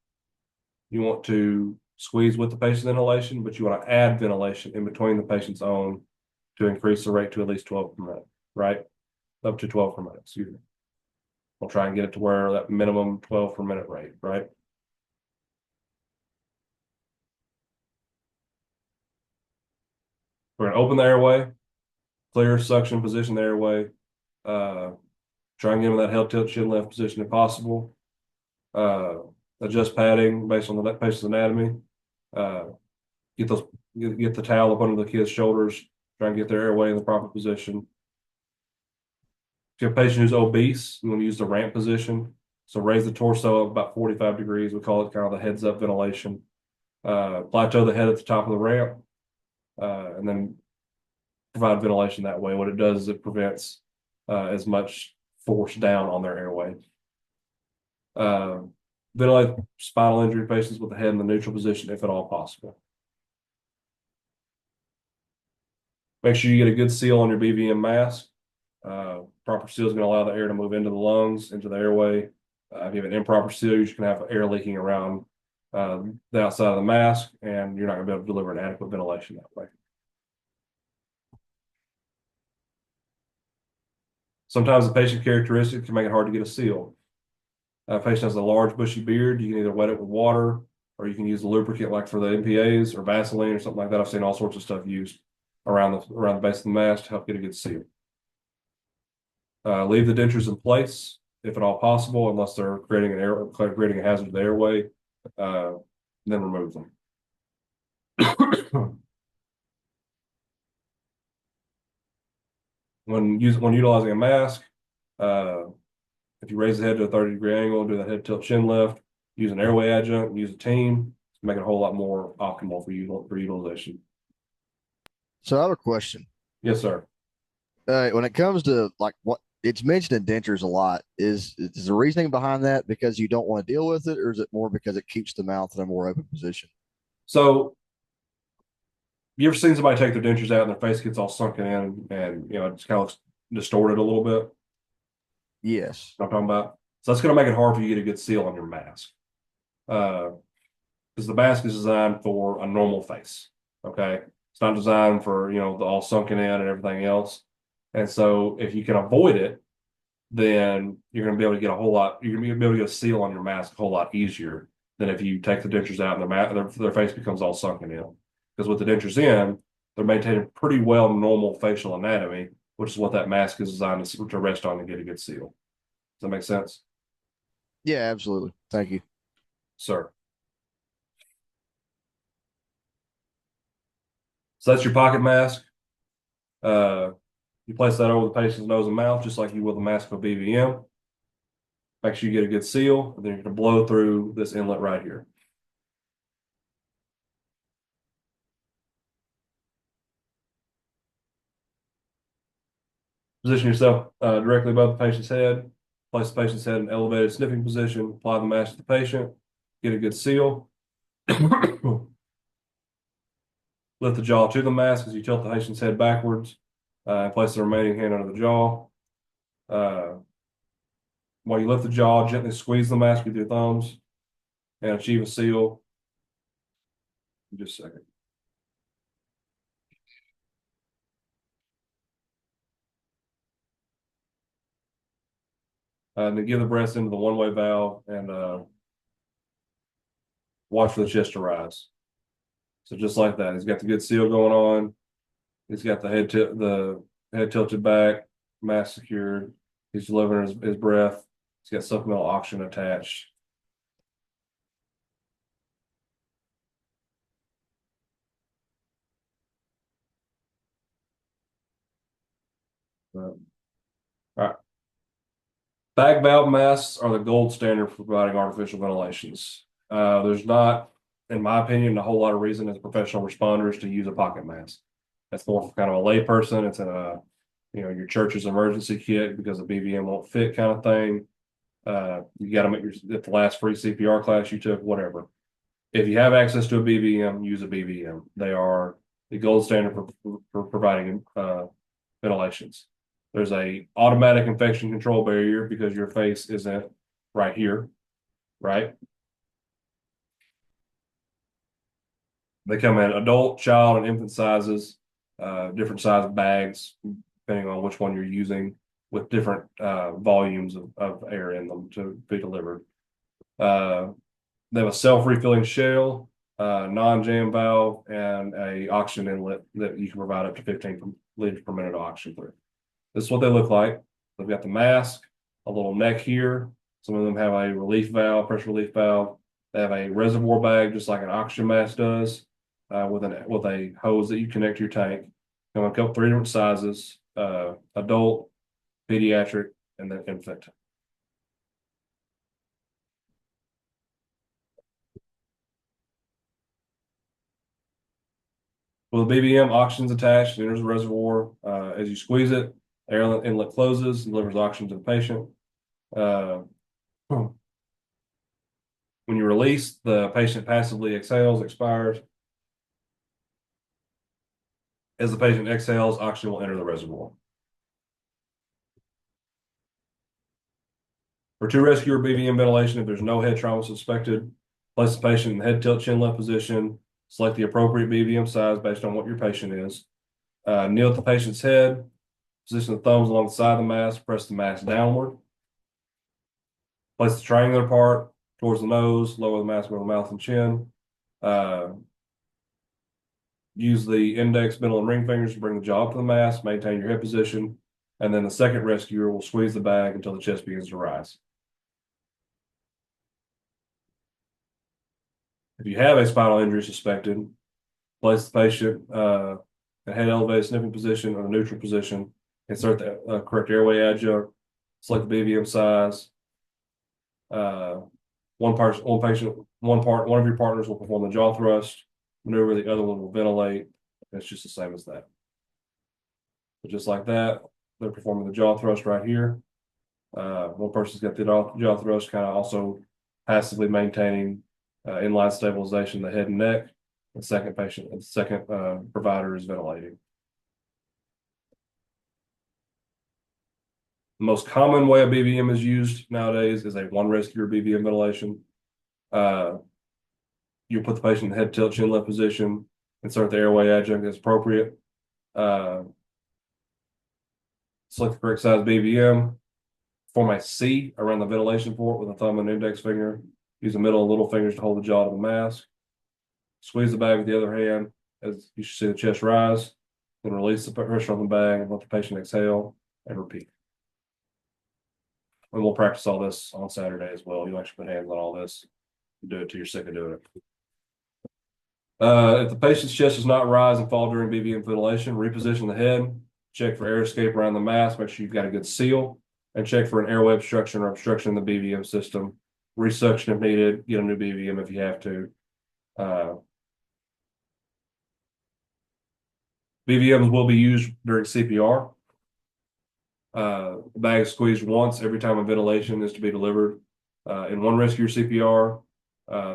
You want to squeeze with the patient's inhalation, but you want to add ventilation in between the patient's own to increase the rate to at least 12 per minute, right? Up to 12 per minute, excuse me. We'll try and get it to where that minimum 12 per minute rate, right? We're going to open the airway, clear, suction, position the airway. Try and get them in that head tilt chin left position if possible. Adjust padding based on the patient's anatomy. Get the towel up under the kid's shoulders. Try and get their airway in the proper position. If you have a patient who's obese, you want to use the ramp position. So raise the torso up about 45 degrees. We call it kind of the heads up ventilation. Plateau the head at the top of the ramp, and then provide ventilation that way. What it does is it prevents as much force down on their airway. Ventilate spinal injury patients with the head in the neutral position if at all possible. Make sure you get a good seal on your BVM mask. Proper seal is going to allow the air to move into the lungs, into the airway. If you have an improper seal, you're just going to have air leaking around the outside of the mask, and you're not going to be able to deliver an adequate ventilation that way. Sometimes the patient characteristics can make it hard to get a seal. If a patient has a large bushy beard, you can either wet it with water, or you can use the lubricant like for the MPAs or Vaseline or something like that. I've seen all sorts of stuff used around the base of the mask to help get a good seal. Leave the dentures in place if at all possible, unless they're creating a hazard to the airway. Then remove them. When utilizing a mask, if you raise the head to a 30-degree angle, do that head tilt chin lift, use an airway adjunct, use a team, make it a whole lot more optimal for utilization. So I have a question. Yes, sir. When it comes to like what it's mentioned in dentures a lot, is the reasoning behind that because you don't want to deal with it, or is it more because it keeps the mouth in a more open position? So, you ever seen somebody take their dentures out and their face gets all sunken in, and it's kind of looks distorted a little bit? Yes. You know what I'm talking about? So that's going to make it hard for you to get a good seal on your mask. Because the mask is designed for a normal face. Okay. It's not designed for, the all sunken in and everything else. And so if you can avoid it, then you're going to be able to get you're going to be able to get a seal on your mask a whole lot easier than if you take the dentures out and their face becomes all sunken in. Because with the dentures in, they're maintaining pretty well normal facial anatomy, which is what that mask is designed to rest on and get a good seal. Does that make sense? Yeah, absolutely. Thank you. Sir. So that's your pocket mask. You place that over the patient's nose and mouth, just like you would the mask of a BVM. Make sure you get a good seal, and then you're going to blow through this inlet right here. Position yourself directly above the patient's head. Place the patient's head in an elevated sniffing position. Apply the mask to the patient. Get a good seal. Lift the jaw to the mask as you tilt the patient's head backwards. And place the remaining hand under the jaw. While you lift the jaw, gently squeeze the mask with your thumbs and achieve a seal. Just a second. And then give the breath into the one-way valve and watch for the chest to rise. So just like that, he's got the good seal going on. He's got the head tilted back, mask secured. He's delivering his breath. He's got supplemental oxygen attached. All right. Bag valve masks are the gold standard for providing artificial ventilations. There's not, in my opinion, a whole lot of reason as professional responders to use a pocket mask. That's more for kind of a layperson. It's your church's emergency kit because the BVM won't fit kind of thing. You got them at the last free CPR class you took, whatever. If you have access to a BVM, use a BVM. They are the gold standard for providing ventilations. There's a automatic infection control barrier because your face isn't right here, right? They come in adult, child, and infant sizes, different size bags, depending on which one you're using, with different volumes of air in them to be delivered. They have a self-refilling shell, non-jam valve, and a oxygen inlet that you can provide up to 15 liters per minute of oxygen through. This is what they look like. They've got the mask. a little neck here. Some of them have a relief valve, pressure relief valve. They have a reservoir bag, just like an oxygen mask does, with a hose that you connect to your tank. Come in a couple, 3 different sizes: adult, pediatric, and then infant. With a BBM, oxygen's attached, enters the reservoir. As you squeeze it, air inlet closes and delivers oxygen to the patient. When you release, the patient passively exhales, expires. As the patient exhales, oxygen will enter the reservoir. For two rescue or BVM ventilation, if there's no head trauma suspected, place the patient in the head tilt chin left position. Select the appropriate BVM size based on what your patient is. Kneel at the patient's head. Position the thumbs along the side of the mask. Press the mask downward. Place the triangular part towards the nose. Lower the mask over the mouth and chin. Use the index, middle, and ring fingers to bring the jaw up to the mask. Maintain your head position. And then the second rescuer will squeeze the bag until the chest begins to rise. If you have a spinal injury suspected, place the patient in head elevated sniffing position or the neutral position. Insert the correct airway adjunct. Select the BVM size. One of your partners will perform the jaw thrust maneuver. The other one will ventilate. It's just the same as that. But just like that, they're performing the jaw thrust right here. One person's got the jaw thrust, kind of also passively maintaining inline stabilization of the head and neck. The second provider is ventilating. The most common way a BVM is used nowadays is a one rescue or BVM ventilation. You put the patient in the head tilt chin left position, insert the airway adjunct as appropriate. Select the correct size BVM. Form a C around the ventilation port with a thumb and index finger. Use the middle and little fingers to hold the jaw to the mask. Squeeze the bag with the other hand as you should see the chest rise. Then release the pressure on the bag and let the patient exhale and repeat. And we'll practice all this on Saturday as well. You actually put hands on all this. You do it till you're sick of doing it. If the patient's chest does not rise and fall during BVM ventilation, reposition the head. Check for air escape around the mask. Make sure you've got a good seal. And check for an airway obstruction or obstruction in the BVM system. Resuction if needed. Get a new BVM if you have to. BVMs will be used during CPR. The bag is squeezed once every time a ventilation is to be delivered. In one rescue CPR,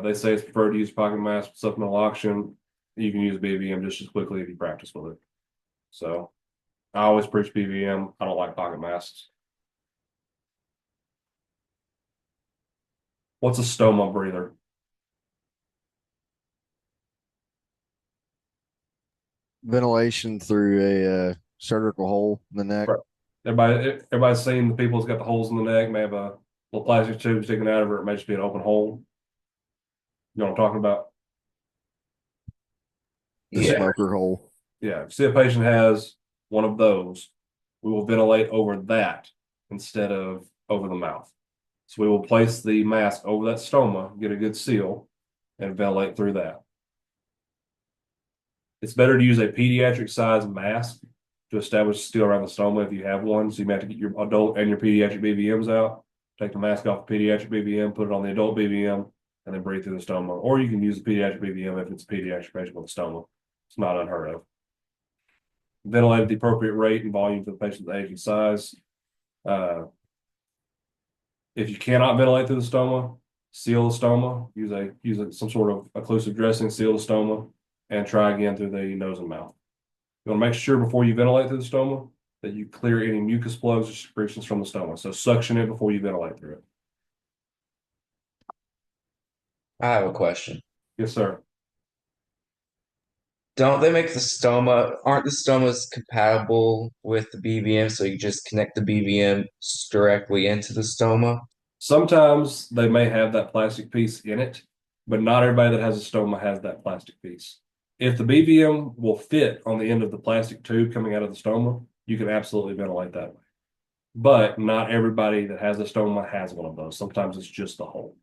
they say it's preferred to use pocket mask with supplemental oxygen. You can use BVM just as quickly if you practice with it. So I always preach BVM. I don't like pocket masks. What's a stoma breather? Ventilation through a surgical hole in the neck. Right. Everybody's seen the people that's got the holes in the neck, may have a little plastic tube sticking out of it, or it may just be an open hole. You know what I'm talking about? The smoker hole. Yeah. If you see a patient has one of those, we will ventilate over that instead of over the mouth. So we will place the mask over that stoma, get a good seal, and ventilate through that. It's better to use a pediatric size mask to establish seal around the stoma if you have one. So you may have to get your adult and your pediatric BVMs out, take the mask off the pediatric BVM, put it on the adult BVM, and then breathe through the stoma. Or you can use the pediatric BVM if it's a pediatric patient with a stoma. It's not unheard of. Ventilate at the appropriate rate and volume for the patient's age and size. If you cannot ventilate through the stoma, seal the stoma. Use some sort of occlusive dressing, seal the stoma, and try again through the nose and mouth. You want to make sure before you ventilate through the stoma that you clear any mucus plugs or secretions from the stoma. So suction it before you ventilate through it. I have a question. Yes, sir. Don't they make the stoma, aren't the stomas compatible with the BVM, so you just connect the BVM directly into the stoma? Sometimes they may have that plastic piece in it, but not everybody that has a stoma has that plastic piece. If the BVM will fit on the end of the plastic tube coming out of the stoma, you can absolutely ventilate that way. but not everybody that has a stoma has one of those. Sometimes it's just the hole.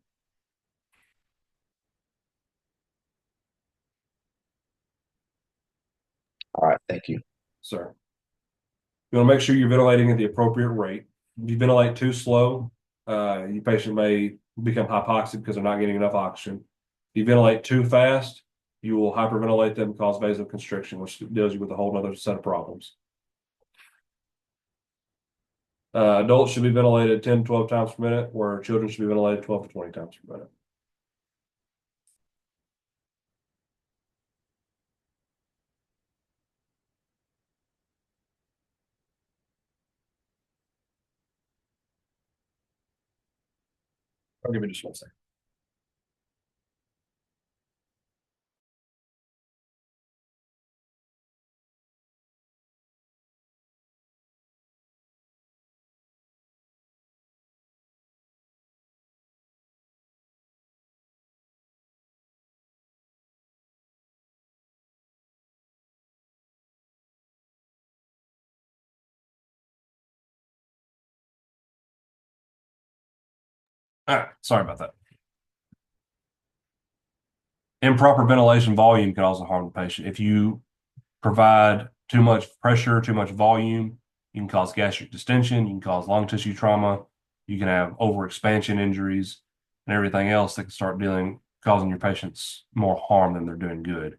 All right, thank you. Sir, you want to make sure you're ventilating at the appropriate rate. If you ventilate too slow, your patient may become hypoxic because they're not getting enough oxygen. If you ventilate too fast, you will hyperventilate them and cause vasoconstriction, which deals you with a whole other set of problems. Adults should be ventilated 10 to 12 times per minute, where children should be ventilated 12 to 20 times per minute. I'll give you just 1 second. All right, sorry about that. Improper ventilation volume can also harm the patient. If you provide too much pressure, too much volume, you can cause gastric distension, you can cause lung tissue trauma, you can have overexpansion injuries and everything else that can start causing your patients more harm than they're doing good.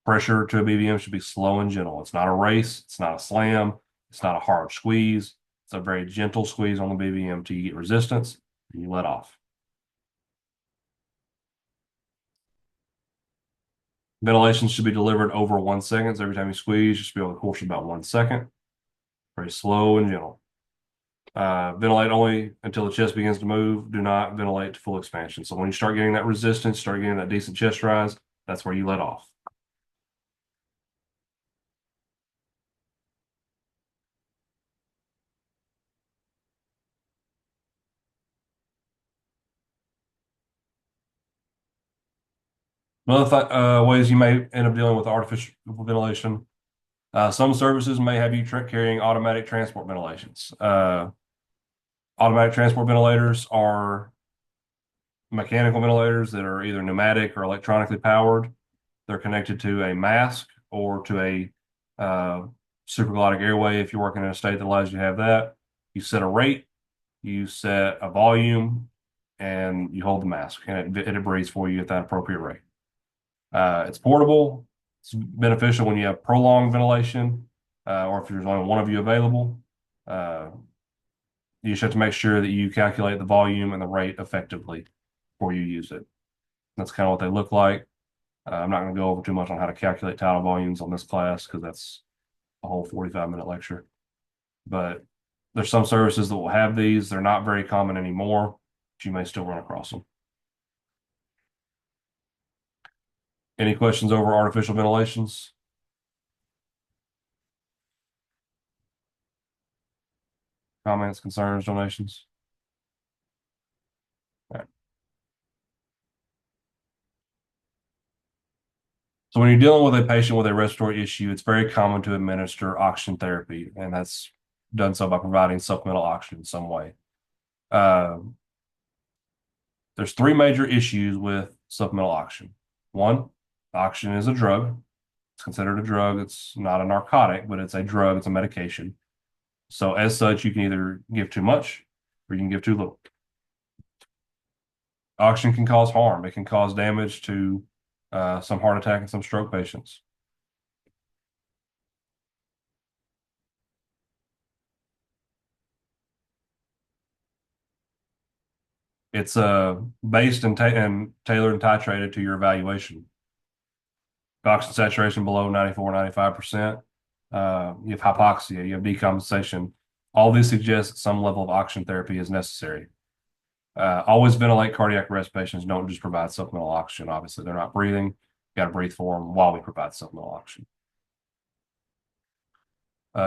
Pressure to a BVM should be slow and gentle. It's not a race, it's not a slam, it's not a hard squeeze. It's a very gentle squeeze on the BVM till you get resistance and you let off. Ventilation should be delivered over 1 second. So every time you squeeze, you should be able to course about 1 second. Very slow and gentle. Ventilate only until the chest begins to move. Do not ventilate to full expansion. So when you start getting that resistance, start getting that decent chest rise, that's where you let off. Another ways you may end up dealing with artificial ventilation. Some services may have you carrying automatic transport ventilations. Automatic transport ventilators are mechanical ventilators that are either pneumatic or electronically powered. They're connected to a mask or to a supraglottic airway if you're working in a state that allows you to have that. You set a rate, you set a volume, and you hold the mask, and it breathes for you at that appropriate rate. It's portable. It's beneficial when you have prolonged ventilation, or if there's only one of you available. You just have to make sure that you calculate the volume and the rate effectively before you use it. That's kind of what they look like. I'm not going to go over too much on how to calculate tidal volumes on this class because that's a whole 45-minute lecture. But there's some services that will have these. They're not very common anymore, but you may still run across them. Any questions over artificial ventilations? Comments, concerns, donations? All right. So when you're dealing with a patient with a respiratory issue, it's very common to administer oxygen therapy, and that's done so by providing supplemental oxygen in some way. There's 3 major issues with supplemental oxygen. One, oxygen is a drug. It's considered a drug. It's not a narcotic, but it's a drug. It's a medication. So as such, you can either give too much or you can give too little. Oxygen can cause harm. It can cause damage to some heart attack and some stroke patients. It's based and tailored and titrated to your evaluation. Oxygen saturation below 94, 95%. You have hypoxia, you have decompensation. All these suggest that some level of oxygen therapy is necessary. Always ventilate cardiac arrest patients. Don't just provide supplemental oxygen. Obviously, they're not breathing. You got to breathe for them while we provide supplemental oxygen.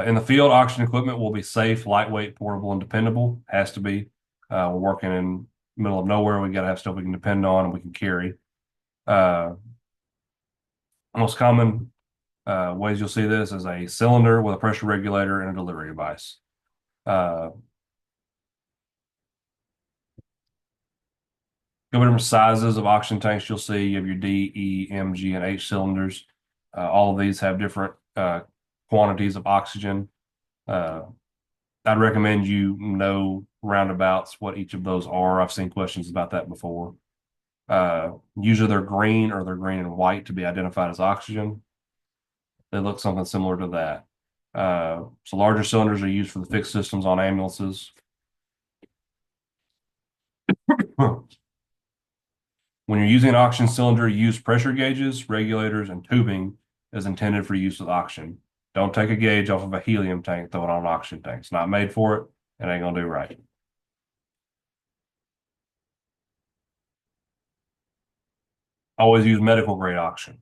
In the field, oxygen equipment will be safe, lightweight, portable, and dependable. Has to be. We're working in the middle of nowhere. We got to have stuff we can depend on and we can carry. Most common ways you'll see this is a cylinder with a pressure regulator and a delivery device. Uh, Go different sizes of oxygen tanks. You'll see you have your D, E, M, G, and H cylinders. All of these have different quantities of oxygen. Uh, I'd recommend you know roundabouts what each of those are. I've seen questions about that before. Usually they're green or they're green and white to be identified as oxygen. They look something similar to that. So larger cylinders are used for the fixed systems on ambulances. When you're using an oxygen cylinder, use pressure gauges, regulators, and tubing as intended for use with oxygen. Don't take a gauge off of a helium tank, throw it on an oxygen tank. It's not made for it. It ain't gonna do right. Always use medical grade oxygen.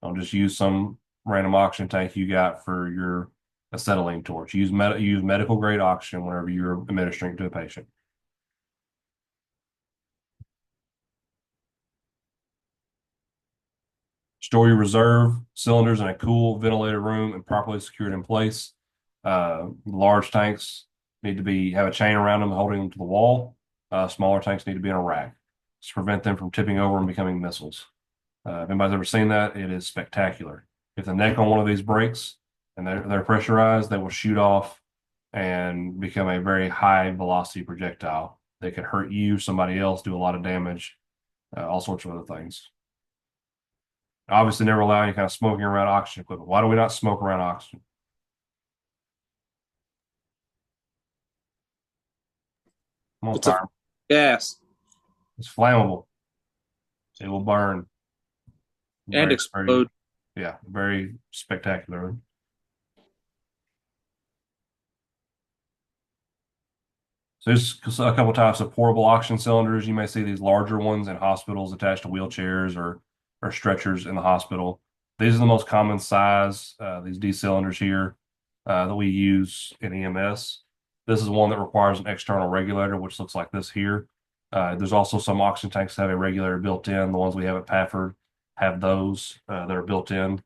Don't just use some random oxygen tank you got for your acetylene torch. Use medical grade oxygen whenever you're administering to a patient. Store your reserve cylinders in a cool, ventilated room and properly secured in place. Large tanks need to have a chain around them holding them to the wall. Smaller tanks need to be in a rack to prevent them from tipping over and becoming missiles. If anybody's ever seen that, it is spectacular. If the neck on one of these breaks and they're pressurized, they will shoot off and become a very high velocity projectile. They could hurt you, somebody else, do a lot of damage, all sorts of other things. Obviously, never allow any kind of smoking around oxygen equipment. Why do we not smoke around oxygen? Come on, It's a fire. gas It's flammable. It will burn. and explode. Yeah, very spectacular. So there's a couple types of portable oxygen cylinders. You may see these larger ones in hospitals attached to wheelchairs or stretchers in the hospital. These are the most common size, these D cylinders here that we use in EMS. This is one that requires an external regulator, which looks like this here. There's also some oxygen tanks that have a regulator built in. The ones we have at Pafford have those that are built in,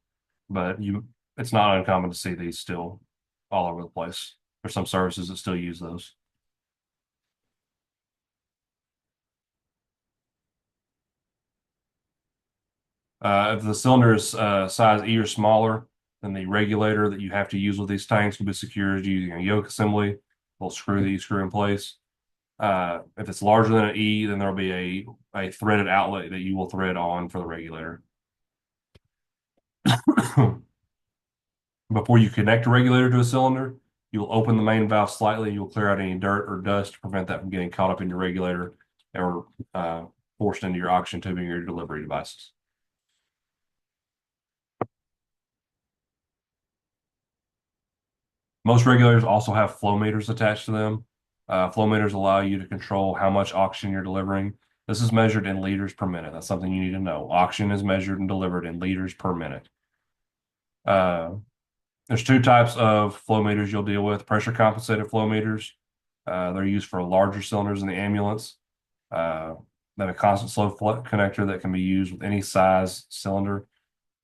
but it's not uncommon to see these still all over the place. There's some services that still use those. If the cylinder is size E or smaller, then the regulator that you have to use with these tanks will be secured using a yoke assembly, little screw that you screw in place. If it's larger than an E, then there'll be a threaded outlet that you will thread on for the regulator. Before you connect a regulator to a cylinder, you will open the main valve slightly. You'll clear out any dirt or dust to prevent that from getting caught up in your regulator or forced into your oxygen tubing or your delivery devices. Most regulators also have flow meters attached to them. Flow meters allow you to control how much oxygen you're delivering. This is measured in liters per minute. That's something you need to know. Oxygen is measured and delivered in liters per minute. There's two types of flow meters you'll deal with. Pressure compensated flow meters. They're used for larger cylinders in the ambulance. They have a constant slow flow connector that can be used with any size cylinder.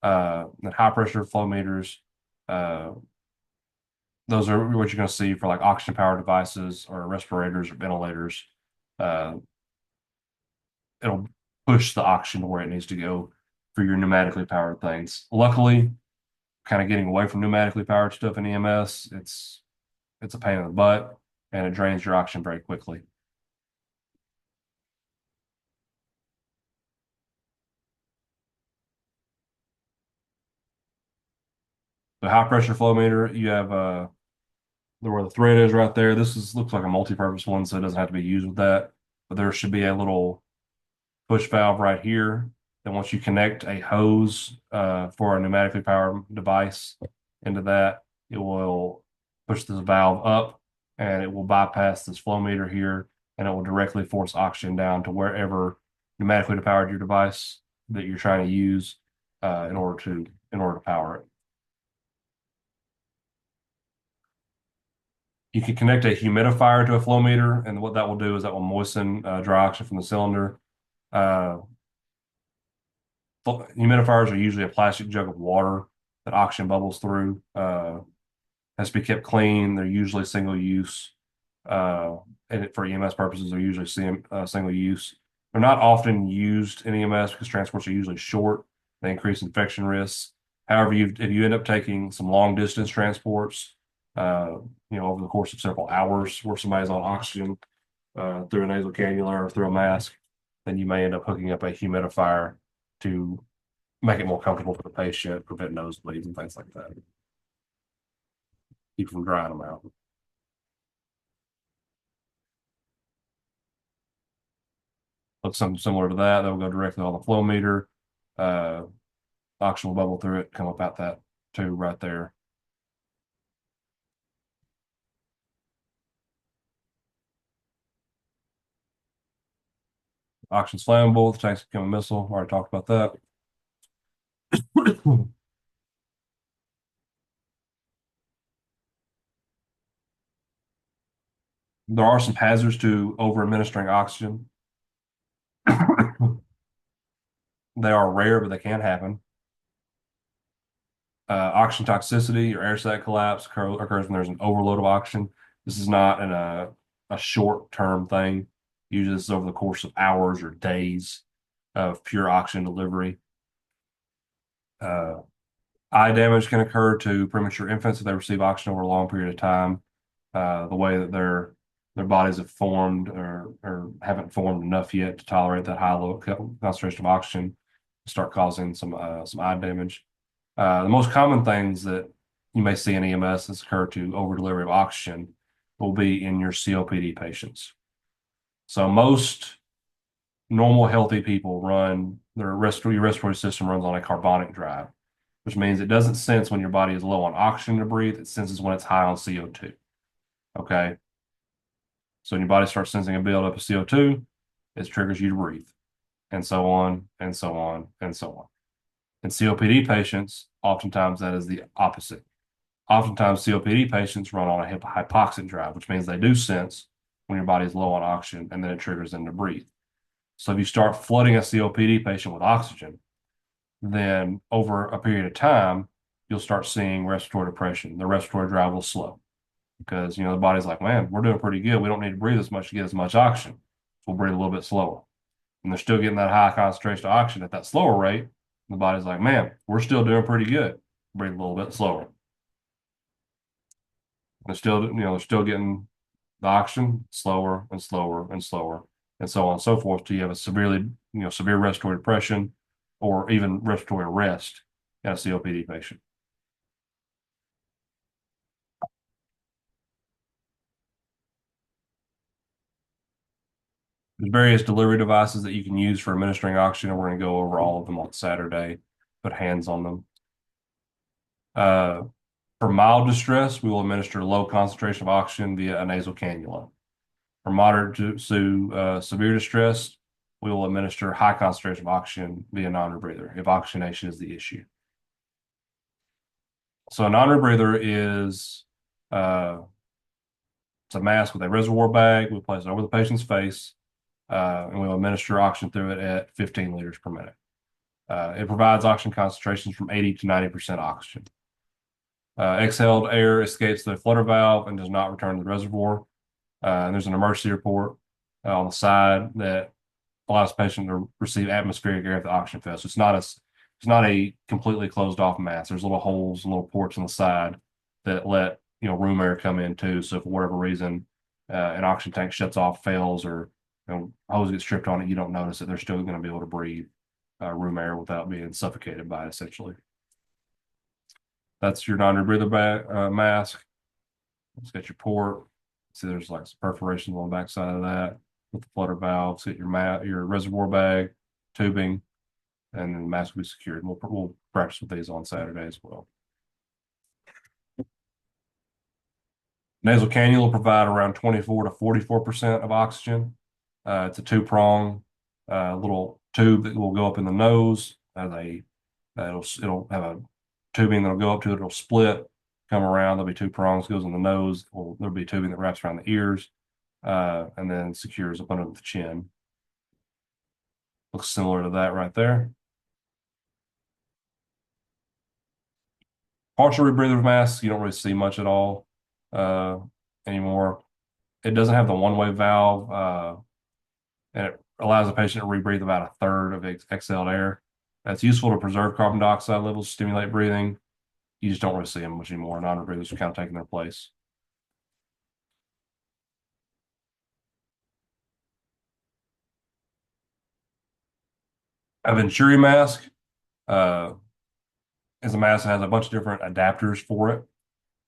And high pressure flow meters, those are what you're going to see for like oxygen powered devices or respirators or ventilators. It'll push the oxygen to where it needs to go for your pneumatically powered things. Luckily, kind of getting away from pneumatically powered stuff in EMS, it's a pain in the butt and it drains your oxygen very quickly. The high pressure flow meter, you have where the thread is right there. Looks like a multi-purpose one, so it doesn't have to be used with that. But there should be a little push valve right here. Then once you connect a hose for a pneumatically powered device into that, it will push this valve up and it will bypass this flow meter here and it will directly force oxygen down to wherever pneumatically powered your device that you're trying to use in order to power it. You can connect a humidifier to a flow meter, and what that will do is that will moisten dry oxygen from the cylinder. Humidifiers are usually a plastic jug of water that oxygen bubbles through. Has to be kept clean. They're usually single use. Uh, and for EMS purposes, they're usually single use. They're not often used in EMS because transports are usually short. They increase infection risks. However, if you end up taking some long distance transports, over the course of several hours where somebody's on oxygen through a nasal cannula or through a mask, then you may end up hooking up a humidifier to make it more comfortable for the patient, prevent nosebleeds and things like that. Keep from drying them out. Looks something similar to that. That'll go directly on the flow meter. Uh, Oxygen will bubble through it, come up out that tube right there. Oxygen's flammable. The tanks become a missile. Already talked about that. There are some hazards to over administering oxygen. They are rare, but they can happen. Oxygen toxicity or air sac collapse occurs when there's an overload of oxygen. This is not a short-term thing. Usually, this is over the course of hours or days of pure oxygen delivery. Eye damage can occur to premature infants if they receive oxygen over a long period of time. The way that their bodies have formed or haven't formed enough yet to tolerate that high low concentration of oxygen start causing some eye damage. The most common things that you may see in EMS that occur to over delivery of oxygen will be in your COPD patients. So most normal healthy people run your respiratory system runs on a carbonic drive, which means it doesn't sense when your body is low on oxygen to breathe. It senses when it's high on CO2. Okay. So when your body starts sensing a buildup of CO2, it triggers you to breathe, and so on, and so on, and so on. In COPD patients, oftentimes that is the opposite. Oftentimes, COPD patients run on a hypoxic drive, which means they do sense when your body is low on oxygen, and then it triggers them to breathe. So if you start flooding a COPD patient with oxygen, then over a period of time, you'll start seeing respiratory depression. The respiratory drive will slow because the body's like, man, we're doing pretty good. We don't need to breathe as much to get as much oxygen. We'll breathe a little bit slower. And they're still getting that high concentration of oxygen at that slower rate. The body's like, man, we're still doing pretty good. Breathe a little bit slower. They're still getting the oxygen slower and slower and slower, and so on and so forth, till you have a severe respiratory depression or even respiratory arrest in a COPD patient. There's various delivery devices that you can use for administering oxygen, and we're going to go over all of them on Saturday, put hands on them. For mild distress, we will administer low concentration of oxygen via a nasal cannula. For moderate to severe distress, we will administer high concentration of oxygen via non-rebreather if oxygenation is the issue. So a non-rebreather is it's a mask with a reservoir bag. We place it over the patient's face, and we'll administer oxygen through it at 15 liters per minute. It provides oxygen concentrations from 80 to 90% oxygen. Exhaled air escapes the flutter valve and does not return to the reservoir. And there's an emergency report on the side that allows the patient to receive atmospheric air at the oxygen fill. So it's not a completely closed off mask. There's little holes and little ports on the side that let room air come in too. So for whatever reason an oxygen tank shuts off, fails, or hose gets stripped on it, you don't notice it. They're still going to be able to breathe room air without being suffocated by it, essentially. That's your non-rebreather mask. It's got your port. See, there's like some perforations on the back side of that with the flutter valves. Get your reservoir bag, tubing, and then the mask will be secured. We'll practice with these on Saturday as well. Nasal cannula will provide around 24 to 44% of oxygen. It's a two-prong little tube that will go up in the nose. It'll have a tubing that'll go up to it. It'll split, come around. There'll be two prongs, goes in the nose. There'll be tubing that wraps around the ears, and then secures up under the chin. Looks similar to that right there. Partial rebreather masks, you don't really see much at all anymore. it doesn't have the one-way valve, and it allows the patient to rebreathe about a third of exhaled air. That's useful to preserve carbon dioxide levels, stimulate breathing. You just don't really see them much anymore. Non-rebreathers are kind of taking their place. A Venturi mask uh, is a mask that has a bunch of different adapters for it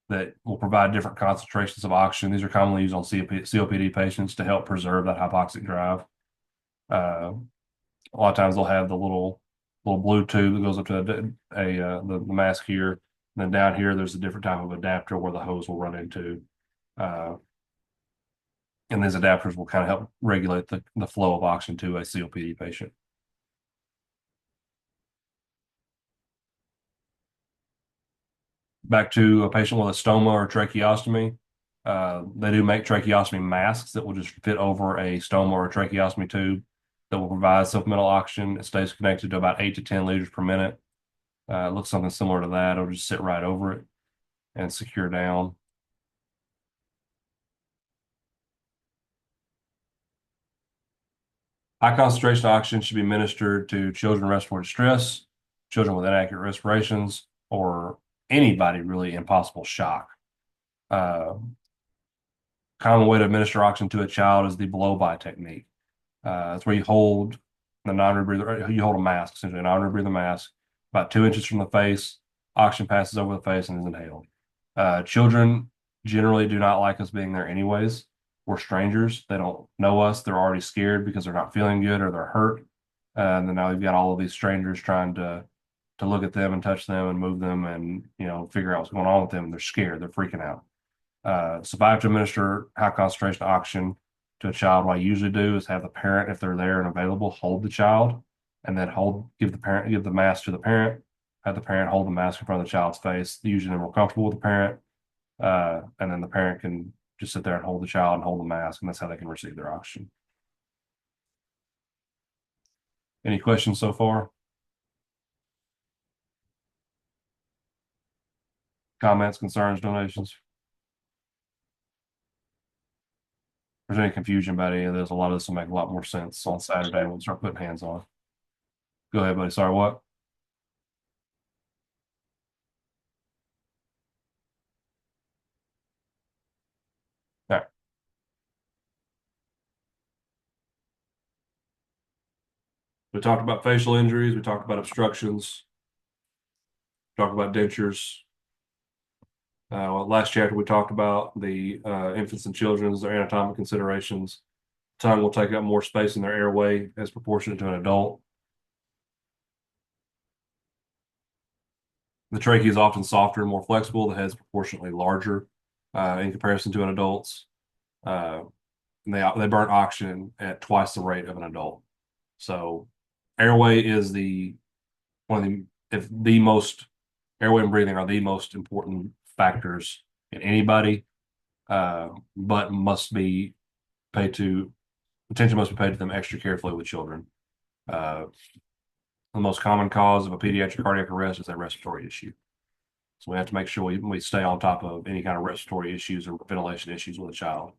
that will provide different concentrations of oxygen. These are commonly used on COPD patients to help preserve that hypoxic drive. A lot of times they'll have the little blue tube that goes up to the mask here. And then down here, there's a different type of adapter where the hose will run into. And these adapters will kind of help regulate the flow of oxygen to a COPD patient. Back to a patient with a stoma or tracheostomy. They do make tracheostomy masks that will just fit over a stoma or a tracheostomy tube that will provide supplemental oxygen. It stays connected to about 8 to 10 liters per minute. It looks something similar to that. It'll just sit right over it and secure down. High concentration oxygen should be administered to children in respiratory distress, children with inaccurate respirations, or anybody really in possible shock. Common way to administer oxygen to a child is the blow-by technique. That's where you hold the non-rebreather, you hold a mask, essentially a non-rebreather mask, about 2 inches from the face. Oxygen passes over the face and is inhaled. Children generally do not like us being there anyways. We're strangers. They don't know us. They're already scared because they're not feeling good or they're hurt. And then now we've got all of these strangers trying to look at them and touch them and move them and figure out what's going on with them. They're scared. They're freaking out. So if I have to administer high concentration oxygen to a child, what I usually do is have the parent, if they're there and available, hold the child, and then give the mask to the parent, have the parent hold the mask in front of the child's face. Usually they're more comfortable with the parent, and then the parent can just sit there and hold the child and hold the mask, and that's how they can receive their oxygen. Any questions so far? Comments, concerns, donations? If there's any confusion about any of this, a lot of this will make a lot more sense on Saturday when we start putting hands on. Go ahead, buddy. Sorry, what? All right. We talked about facial injuries. We talked about obstructions. Talked about dentures. Last chapter, we talked about the infants and children's, their anatomic considerations. Tongue will take up more space in their airway as proportionate to an adult. The trachea is often softer and more flexible. The head is proportionately larger in comparison to an adult's. And they burn oxygen at twice the rate of an adult. So airway is airway and breathing are the most important factors in anybody, but attention must be paid to them extra carefully with children. The most common cause of a pediatric cardiac arrest is a respiratory issue. So we have to make sure we stay on top of any kind of respiratory issues or ventilation issues with a child.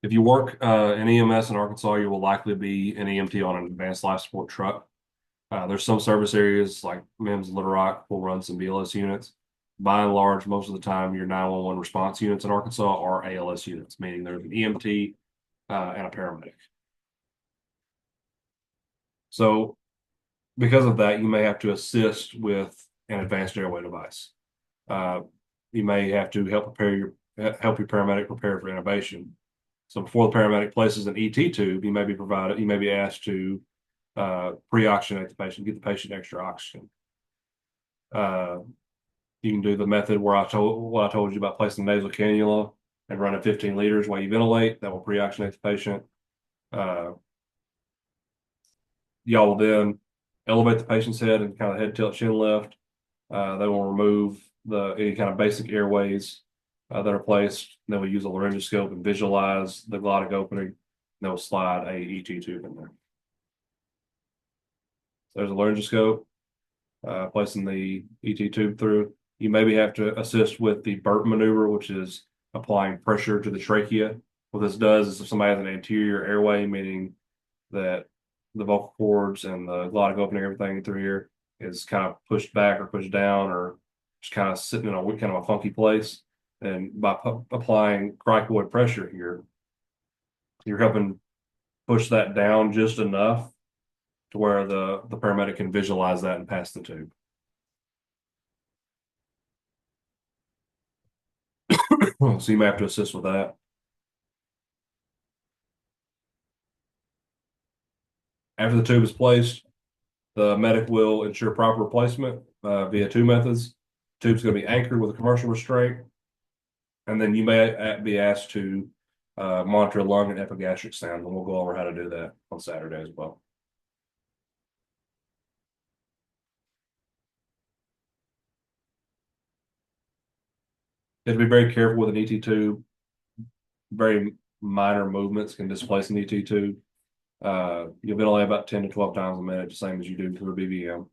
If you work in EMS in Arkansas, you will likely be an EMT on an advanced life support truck. There's some service areas like MIMS, Little Rock will run some BLS units. By and large, most of the time, your 911 response units in Arkansas are ALS units, meaning there's an EMT and a paramedic. So because of that, you may have to assist with an advanced airway device. You may have to help your paramedic prepare for intubation. So before the paramedic places an ET tube, you may be asked to pre-oxygenate the patient, get the patient extra oxygen. You can do the method where I told you about placing nasal cannula and running 15 liters while you ventilate. That will pre-oxygenate the patient. Y'all will then elevate the patient's head and kind of head tilt chin left. They will remove any kind of basic airways that are placed. Then we use a laryngoscope and visualize the glottic opening. They'll slide a ET tube in there. There's a laryngoscope, placing the ET tube through. You maybe have to assist with the burp maneuver, which is applying pressure to the trachea. What this does is if somebody has an anterior airway, meaning that the vocal cords and the glottic opening, everything through here is kind of pushed back or pushed down or just kind of sitting in a kind of a funky place. And by applying cricoid pressure here, you're helping push that down just enough to where the paramedic can visualize that and pass the tube. So you may have to assist with that. After the tube is placed, the medic will ensure proper replacement via two methods. Tube's going to be anchored with a commercial restraint, and then you may be asked to monitor lung and epigastric sound, and we'll go over how to do that on Saturday as well. You have to be very careful with an ET tube. Very minor movements can displace an ET tube. You'll ventilate about 10 to 12 times a minute, the same as you do through a BVM.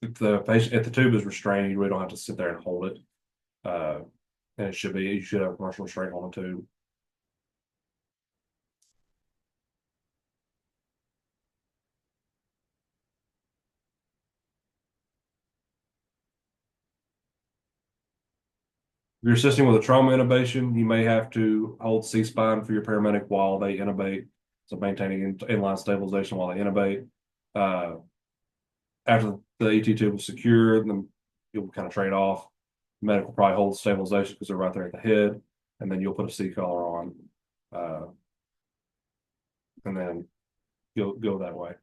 If the tube is restrained, you really don't have to sit there and hold it. And you should have a commercial restraint on the tube. If you're assisting with a trauma intubation, you may have to hold C-spine for your paramedic while they intubate. So maintaining inline stabilization while they intubate. After the ET tube is secure, then you'll kind of trade off. The medic will probably hold stabilization because they're right there at the head, and then you'll put a C-collar on, and then you'll go that way.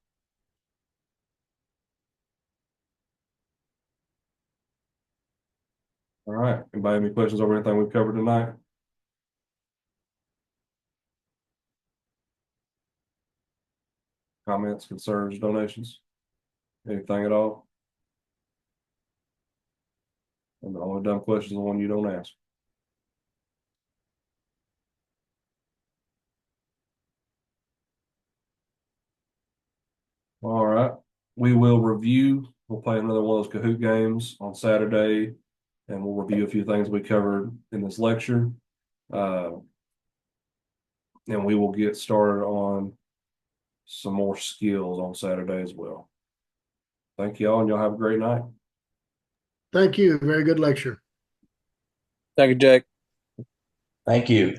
All right. Anybody have any questions over anything we've covered tonight? Comments, concerns, donations? Anything at all? And the only dumb question is the one you don't ask. All right. We will review. We'll play another one of those Kahoot games on Saturday, and we'll review a few things we covered in this lecture. And we will get started on some more skills on Saturday as well. Thank you all, and y'all have a great night. Thank you. Very good lecture. Thank you, Jake. Thank you.